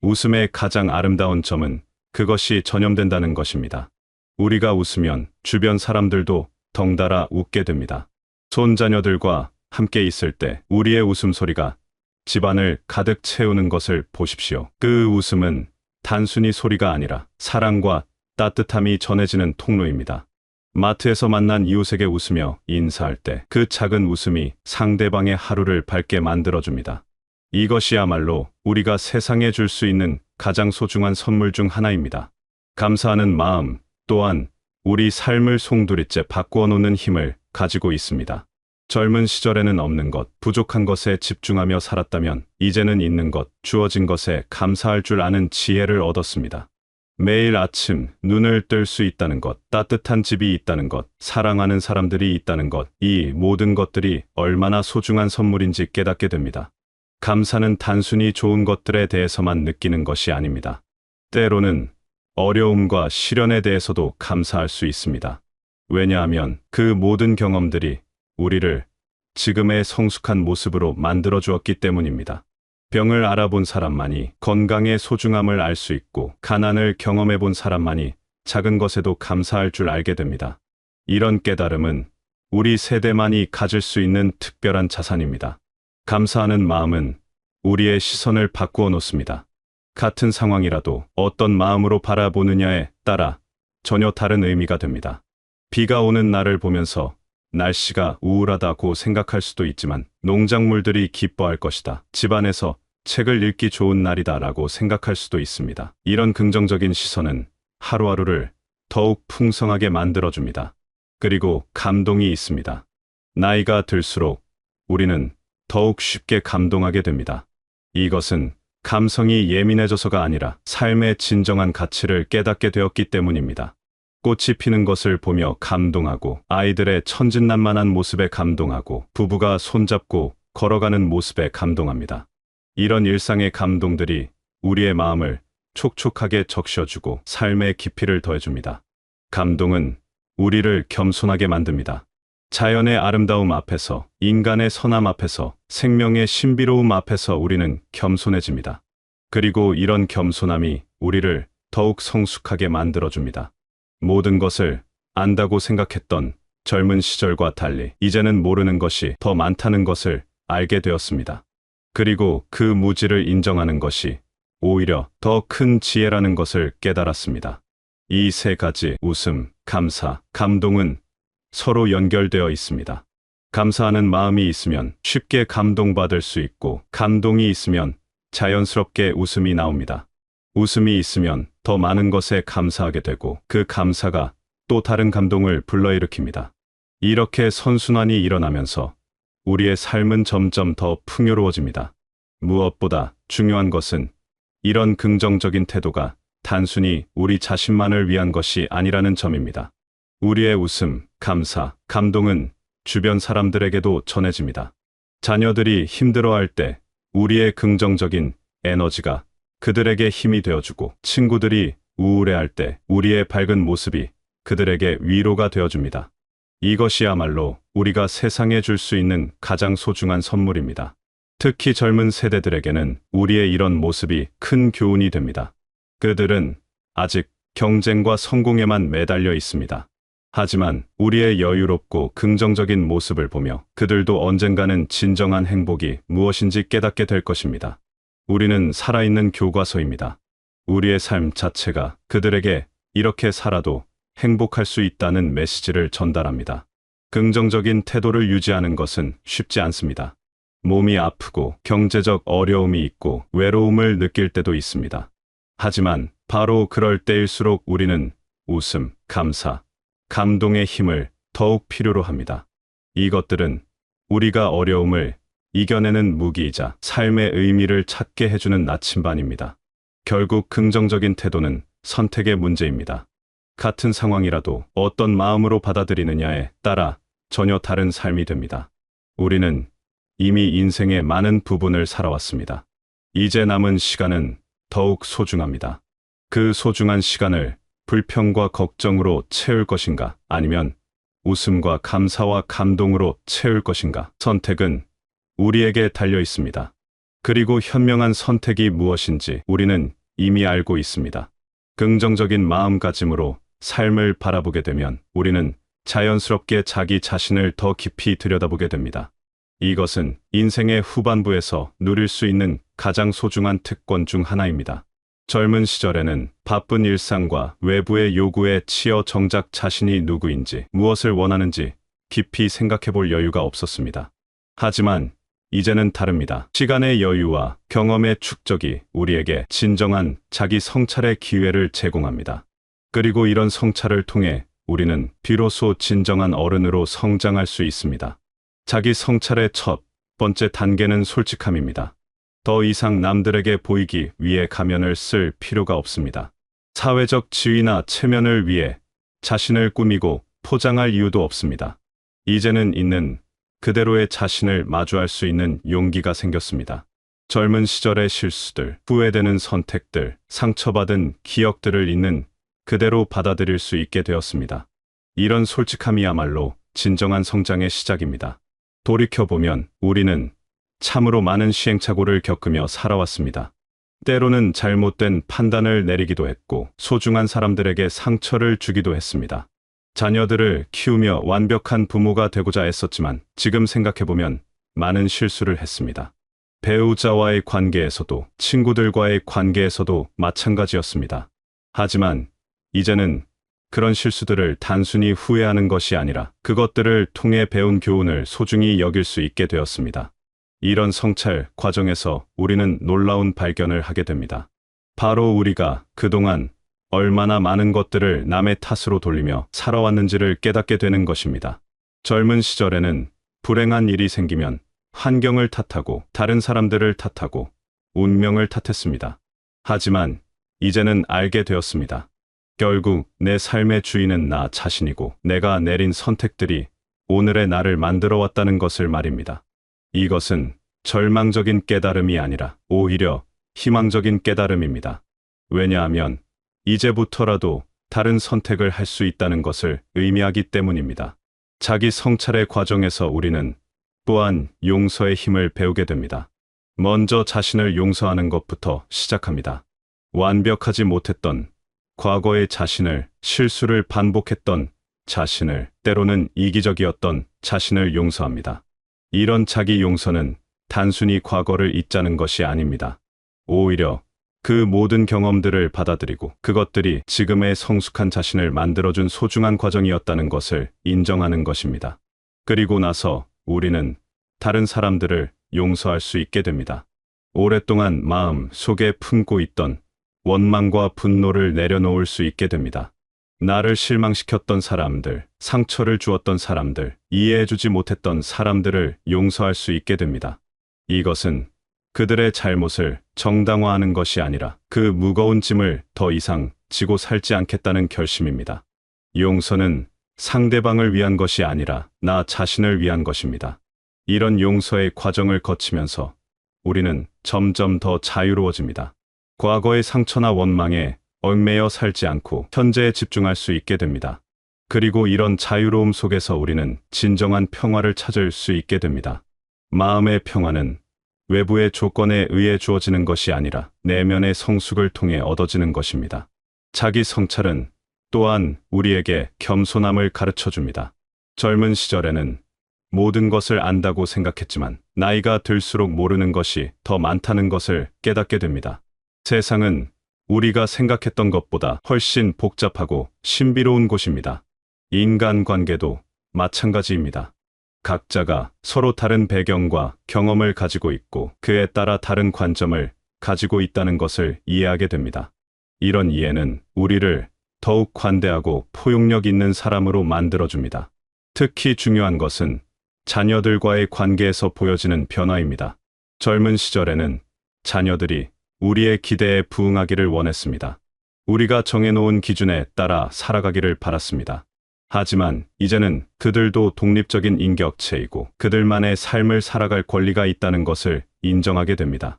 웃음의 가장 아름다운 점은 그것이 전염된다는 것입니다. 우리가 웃으면 주변 사람들도 덩달아 웃게 됩니다. 손자녀들과 함께 있을 때 우리의 웃음소리가 집안을 가득 채우는 것을 보십시오. 그 웃음은 단순히 소리가 아니라 사랑과 따뜻함이 전해지는 통로입니다. 마트에서 만난 이웃에게 웃으며 인사할 때 그 작은 웃음이 상대방의 하루를 밝게 만들어줍니다. 이것이야말로 우리가 세상에 줄 수 있는 가장 소중한 선물 중 하나입니다. 감사하는 마음 또한 우리 삶을 송두리째 바꾸어 놓는 힘을 가지고 있습니다. 젊은 시절에는 없는 것, 부족한 것에 집중하며 살았다면 이제는 있는 것, 주어진 것에 감사할 줄 아는 지혜를 얻었습니다. 매일 아침 눈을 뜰 수 있다는 것, 따뜻한 집이 있다는 것, 사랑하는 사람들이 있다는 것, 이 모든 것들이 얼마나 소중한 선물인지 깨닫게 됩니다. 감사는 단순히 좋은 것들에 대해서만 느끼는 것이 아닙니다. 때로는 어려움과 시련에 대해서도 감사할 수 있습니다. 왜냐하면 그 모든 경험들이 우리를 지금의 성숙한 모습으로 만들어 주었기 때문입니다. 병을 알아본 사람만이 건강의 소중함을 알 수 있고, 가난을 경험해 본 사람만이 작은 것에도 감사할 줄 알게 됩니다. 이런 깨달음은 우리 세대만이 가질 수 있는 특별한 자산입니다. 감사하는 마음은 우리의 시선을 바꾸어 놓습니다. 같은 상황이라도 어떤 마음으로 바라보느냐에 따라 전혀 다른 의미가 됩니다. 비가 오는 날을 보면서 날씨가 우울하다고 생각할 수도 있지만 농작물들이 기뻐할 것이다. 집안에서 책을 읽기 좋은 날이다라고 생각할 수도 있습니다. 이런 긍정적인 시선은 하루하루를 더욱 풍성하게 만들어줍니다. 그리고 감동이 있습니다. 나이가 들수록 우리는 더욱 쉽게 감동하게 됩니다. 이것은 감성이 예민해져서가 아니라 삶의 진정한 가치를 깨닫게 되었기 때문입니다. 꽃이 피는 것을 보며 감동하고, 아이들의 천진난만한 모습에 감동하고, 부부가 손잡고 걸어가는 모습에 감동합니다. 이런 일상의 감동들이 우리의 마음을 촉촉하게 적셔주고 삶의 깊이를 더해줍니다. 감동은 우리를 겸손하게 만듭니다. 자연의 아름다움 앞에서, 인간의 선함 앞에서, 생명의 신비로움 앞에서 우리는 겸손해집니다. 그리고 이런 겸손함이 우리를 더욱 성숙하게 만들어줍니다. 모든 것을 안다고 생각했던 젊은 시절과 달리 이제는 모르는 것이 더 많다는 것을 알게 되었습니다. 그리고 그 무지를 인정하는 것이 오히려 더 큰 지혜라는 것을 깨달았습니다. 이 세 가지 웃음, 감사, 감동은 서로 연결되어 있습니다. 감사하는 마음이 있으면 쉽게 감동받을 수 있고, 감동이 있으면 자연스럽게 웃음이 나옵니다. 웃음이 있으면 더 많은 것에 감사하게 되고, 그 감사가 또 다른 감동을 불러일으킵니다. 이렇게 선순환이 일어나면서 우리의 삶은 점점 더 풍요로워집니다. 무엇보다 중요한 것은 이런 긍정적인 태도가 단순히 우리 자신만을 위한 것이 아니라는 점입니다. 우리의 웃음, 감사, 감동은 주변 사람들에게도 전해집니다. 자녀들이 힘들어할 때 우리의 긍정적인 에너지가 그들에게 힘이 되어주고, 친구들이 우울해할 때 우리의 밝은 모습이 그들에게 위로가 되어줍니다. 이것이야말로 우리가 세상에 줄 수 있는 가장 소중한 선물입니다. 특히 젊은 세대들에게는 우리의 이런 모습이 큰 교훈이 됩니다. 그들은 아직 경쟁과 성공에만 매달려 있습니다. 하지만 우리의 여유롭고 긍정적인 모습을 보며 그들도 언젠가는 진정한 행복이 무엇인지 깨닫게 될 것입니다. 우리는 살아있는 교과서입니다. 우리의 삶 자체가 그들에게 이렇게 살아도 행복할 수 있다는 메시지를 전달합니다. 긍정적인 태도를 유지하는 것은 쉽지 않습니다. 몸이 아프고 경제적 어려움이 있고 외로움을 느낄 때도 있습니다. 하지만 바로 그럴 때일수록 우리는 웃음, 감사, 감동의 힘을 더욱 필요로 합니다. 이것들은 우리가 어려움을 이겨내는 무기이자 삶의 의미를 찾게 해주는 나침반입니다. 결국 긍정적인 태도는 선택의 문제입니다. 같은 상황이라도 어떤 마음으로 받아들이느냐에 따라 전혀 다른 삶이 됩니다. 우리는 이미 인생의 많은 부분을 살아왔습니다. 이제 남은 시간은 더욱 소중합니다. 그 소중한 시간을 불평과 걱정으로 채울 것인가, 아니면 웃음과 감사와 감동으로 채울 것인가, 선택은 우리에게 달려 있습니다. 그리고 현명한 선택이 무엇인지 우리는 이미 알고 있습니다. 긍정적인 마음가짐으로 삶을 바라보게 되면 우리는 자연스럽게 자기 자신을 더 깊이 들여다보게 됩니다. 이것은 인생의 후반부에서 누릴 수 있는 가장 소중한 특권 중 하나입니다. 젊은 시절에는 바쁜 일상과 외부의 요구에 치여 정작 자신이 누구인지, 무엇을 원하는지 깊이 생각해 볼 여유가 없었습니다. 하지만 이제는 다릅니다. 시간의 여유와 경험의 축적이 우리에게 진정한 자기 성찰의 기회를 제공합니다. 그리고 이런 성찰을 통해 우리는 비로소 진정한 어른으로 성장할 수 있습니다. 자기 성찰의 첫 번째 단계는 솔직함입니다. 더 이상 남들에게 보이기 위해 가면을 쓸 필요가 없습니다. 사회적 지위나 체면을 위해 자신을 꾸미고 포장할 이유도 없습니다. 이제는 있는 그대로의 자신을 마주할 수 있는 용기가 생겼습니다. 젊은 시절의 실수들, 후회되는 선택들, 상처받은 기억들을 있는 그대로 받아들일 수 있게 되었습니다. 이런 솔직함이야말로 진정한 성장의 시작입니다. 돌이켜보면 우리는 참으로 많은 시행착오를 겪으며 살아왔습니다. 때로는 잘못된 판단을 내리기도 했고 소중한 사람들에게 상처를 주기도 했습니다. 자녀들을 키우며 완벽한 부모가 되고자 애썼지만 지금 생각해보면 많은 실수를 했습니다. 배우자와의 관계에서도 친구들과의 관계에서도 마찬가지였습니다. 하지만 이제는 그런 실수들을 단순히 후회하는 것이 아니라 그것들을 통해 배운 교훈을 소중히 여길 수 있게 되었습니다. 이런 성찰 과정에서 우리는 놀라운 발견을 하게 됩니다. 바로 우리가 그동안 얼마나 많은 것들을 남의 탓으로 돌리며 살아왔는지를 깨닫게 되는 것입니다. 젊은 시절에는 불행한 일이 생기면 환경을 탓하고 다른 사람들을 탓하고 운명을 탓했습니다. 하지만 이제는 알게 되었습니다. 결국 내 삶의 주인은 나 자신이고 내가 내린 선택들이 오늘의 나를 만들어 왔다는 것을 말입니다. 이것은 절망적인 깨달음이 아니라 오히려 희망적인 깨달음입니다. 왜냐하면 이제부터라도 다른 선택을 할 수 있다는 것을 의미하기 때문입니다. 자기 성찰의 과정에서 우리는 또한 용서의 힘을 배우게 됩니다. 먼저 자신을 용서하는 것부터 시작합니다. 완벽하지 못했던 과거의 자신을, 실수를 반복했던 자신을, 때로는 이기적이었던 자신을 용서합니다. 이런 자기 용서는 단순히 과거를 잊자는 것이 아닙니다. 오히려 그 모든 경험들을 받아들이고 그것들이 지금의 성숙한 자신을 만들어준 소중한 과정이었다는 것을 인정하는 것입니다. 그리고 나서 우리는 다른 사람들을 용서할 수 있게 됩니다. 오랫동안 마음 속에 품고 있던 원망과 분노를 내려놓을 수 있게 됩니다. 나를 실망시켰던 사람들, 상처를 주었던 사람들, 이해해주지 못했던 사람들을 용서할 수 있게 됩니다. 이것은 그들의 잘못을 정당화하는 것이 아니라 그 무거운 짐을 더 이상 지고 살지 않겠다는 결심입니다. 용서는 상대방을 위한 것이 아니라 나 자신을 위한 것입니다. 이런 용서의 과정을 거치면서 우리는 점점 더 자유로워집니다. 과거의 상처나 원망에 얽매여 살지 않고 현재에 집중할 수 있게 됩니다. 그리고 이런 자유로움 속에서 우리는 진정한 평화를 찾을 수 있게 됩니다. 마음의 평화는 외부의 조건에 의해 주어지는 것이 아니라 내면의 성숙을 통해 얻어지는 것입니다. 자기 성찰은 또한 우리에게 겸손함을 가르쳐 줍니다. 젊은 시절에는 모든 것을 안다고 생각했지만 나이가 들수록 모르는 것이 더 많다는 것을 깨닫게 됩니다. 세상은 우리가 생각했던 것보다 훨씬 복잡하고 신비로운 곳입니다. 인간관계도 마찬가지입니다. 각자가 서로 다른 배경과 경험을 가지고 있고 그에 따라 다른 관점을 가지고 있다는 것을 이해하게 됩니다. 이런 이해는 우리를 더욱 관대하고 포용력 있는 사람으로 만들어줍니다. 특히 중요한 것은 자녀들과의 관계에서 보여지는 변화입니다. 젊은 시절에는 자녀들이 우리의 기대에 부응하기를 원했습니다. 우리가 정해놓은 기준에 따라 살아가기를 바랐습니다. 하지만 이제는 그들도 독립적인 인격체이고 그들만의 삶을 살아갈 권리가 있다는 것을 인정하게 됩니다.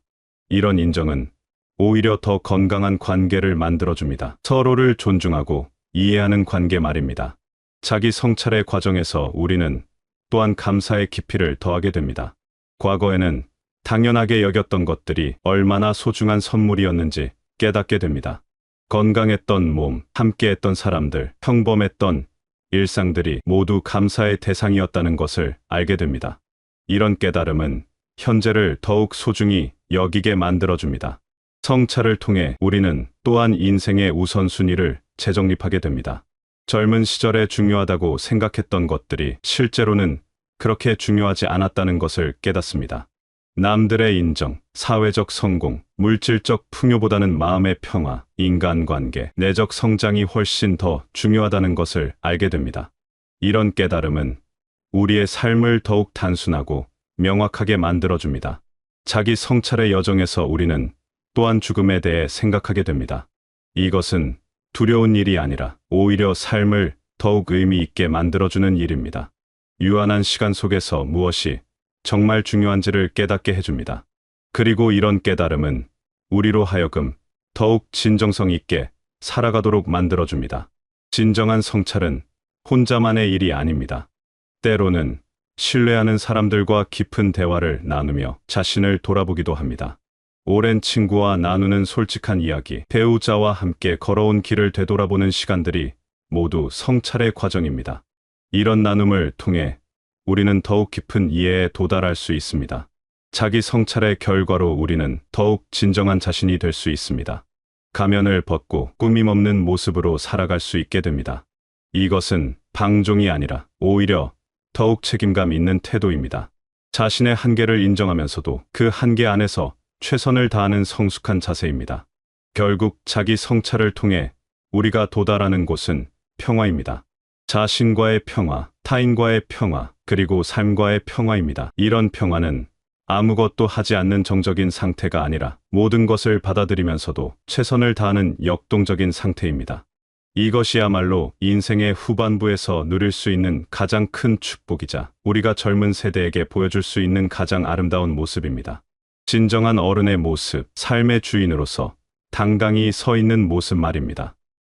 이런 인정은 오히려 더 건강한 관계를 만들어줍니다. 서로를 존중하고 이해하는 관계 말입니다. 자기 성찰의 과정에서 우리는 또한 감사의 깊이를 더하게 됩니다. 과거에는 당연하게 여겼던 것들이 얼마나 소중한 선물이었는지 깨닫게 됩니다. 건강했던 몸, 함께했던 사람들, 평범했던 일상들이 모두 감사의 대상이었다는 것을 알게 됩니다. 이런 깨달음은 현재를 더욱 소중히 여기게 만들어줍니다. 성찰을 통해 우리는 또한 인생의 우선순위를 재정립하게 됩니다. 젊은 시절에 중요하다고 생각했던 것들이 실제로는 그렇게 중요하지 않았다는 것을 깨닫습니다. 남들의 인정, 사회적 성공, 물질적 풍요보다는 마음의 평화, 인간관계, 내적 성장이 훨씬 더 중요하다는 것을 알게 됩니다. 이런 깨달음은 우리의 삶을 더욱 단순하고 명확하게 만들어줍니다. 자기 성찰의 여정에서 우리는 또한 죽음에 대해 생각하게 됩니다. 이것은 두려운 일이 아니라 오히려 삶을 더욱 의미 있게 만들어주는 일입니다. 유한한 시간 속에서 무엇이 정말 중요한지를 깨닫게 해줍니다. 그리고 이런 깨달음은 우리로 하여금 더욱 진정성 있게 살아가도록 만들어줍니다. 진정한 성찰은 혼자만의 일이 아닙니다. 때로는 신뢰하는 사람들과 깊은 대화를 나누며 자신을 돌아보기도 합니다. 오랜 친구와 나누는 솔직한 이야기, 배우자와 함께 걸어온 길을 되돌아보는 시간들이 모두 성찰의 과정입니다. 이런 나눔을 통해 우리는 더욱 깊은 이해에 도달할 수 있습니다. 자기 성찰의 결과로 우리는 더욱 진정한 자신이 될 수 있습니다. 가면을 벗고 꾸밈없는 모습으로 살아갈 수 있게 됩니다. 이것은 방종이 아니라 오히려 더욱 책임감 있는 태도입니다. 자신의 한계를 인정하면서도 그 한계 안에서 최선을 다하는 성숙한 자세입니다. 결국 자기 성찰을 통해 우리가 도달하는 곳은 평화입니다. 자신과의 평화, 타인과의 평화, 그리고 삶과의 평화입니다. 이런 평화는 아무것도 하지 않는 정적인 상태가 아니라 모든 것을 받아들이면서도 최선을 다하는 역동적인 상태입니다. 이것이야말로 인생의 후반부에서 누릴 수 있는 가장 큰 축복이자 우리가 젊은 세대에게 보여줄 수 있는 가장 아름다운 모습입니다. 진정한 어른의 모습, 삶의 주인으로서 당당히 서 있는 모습 말입니다.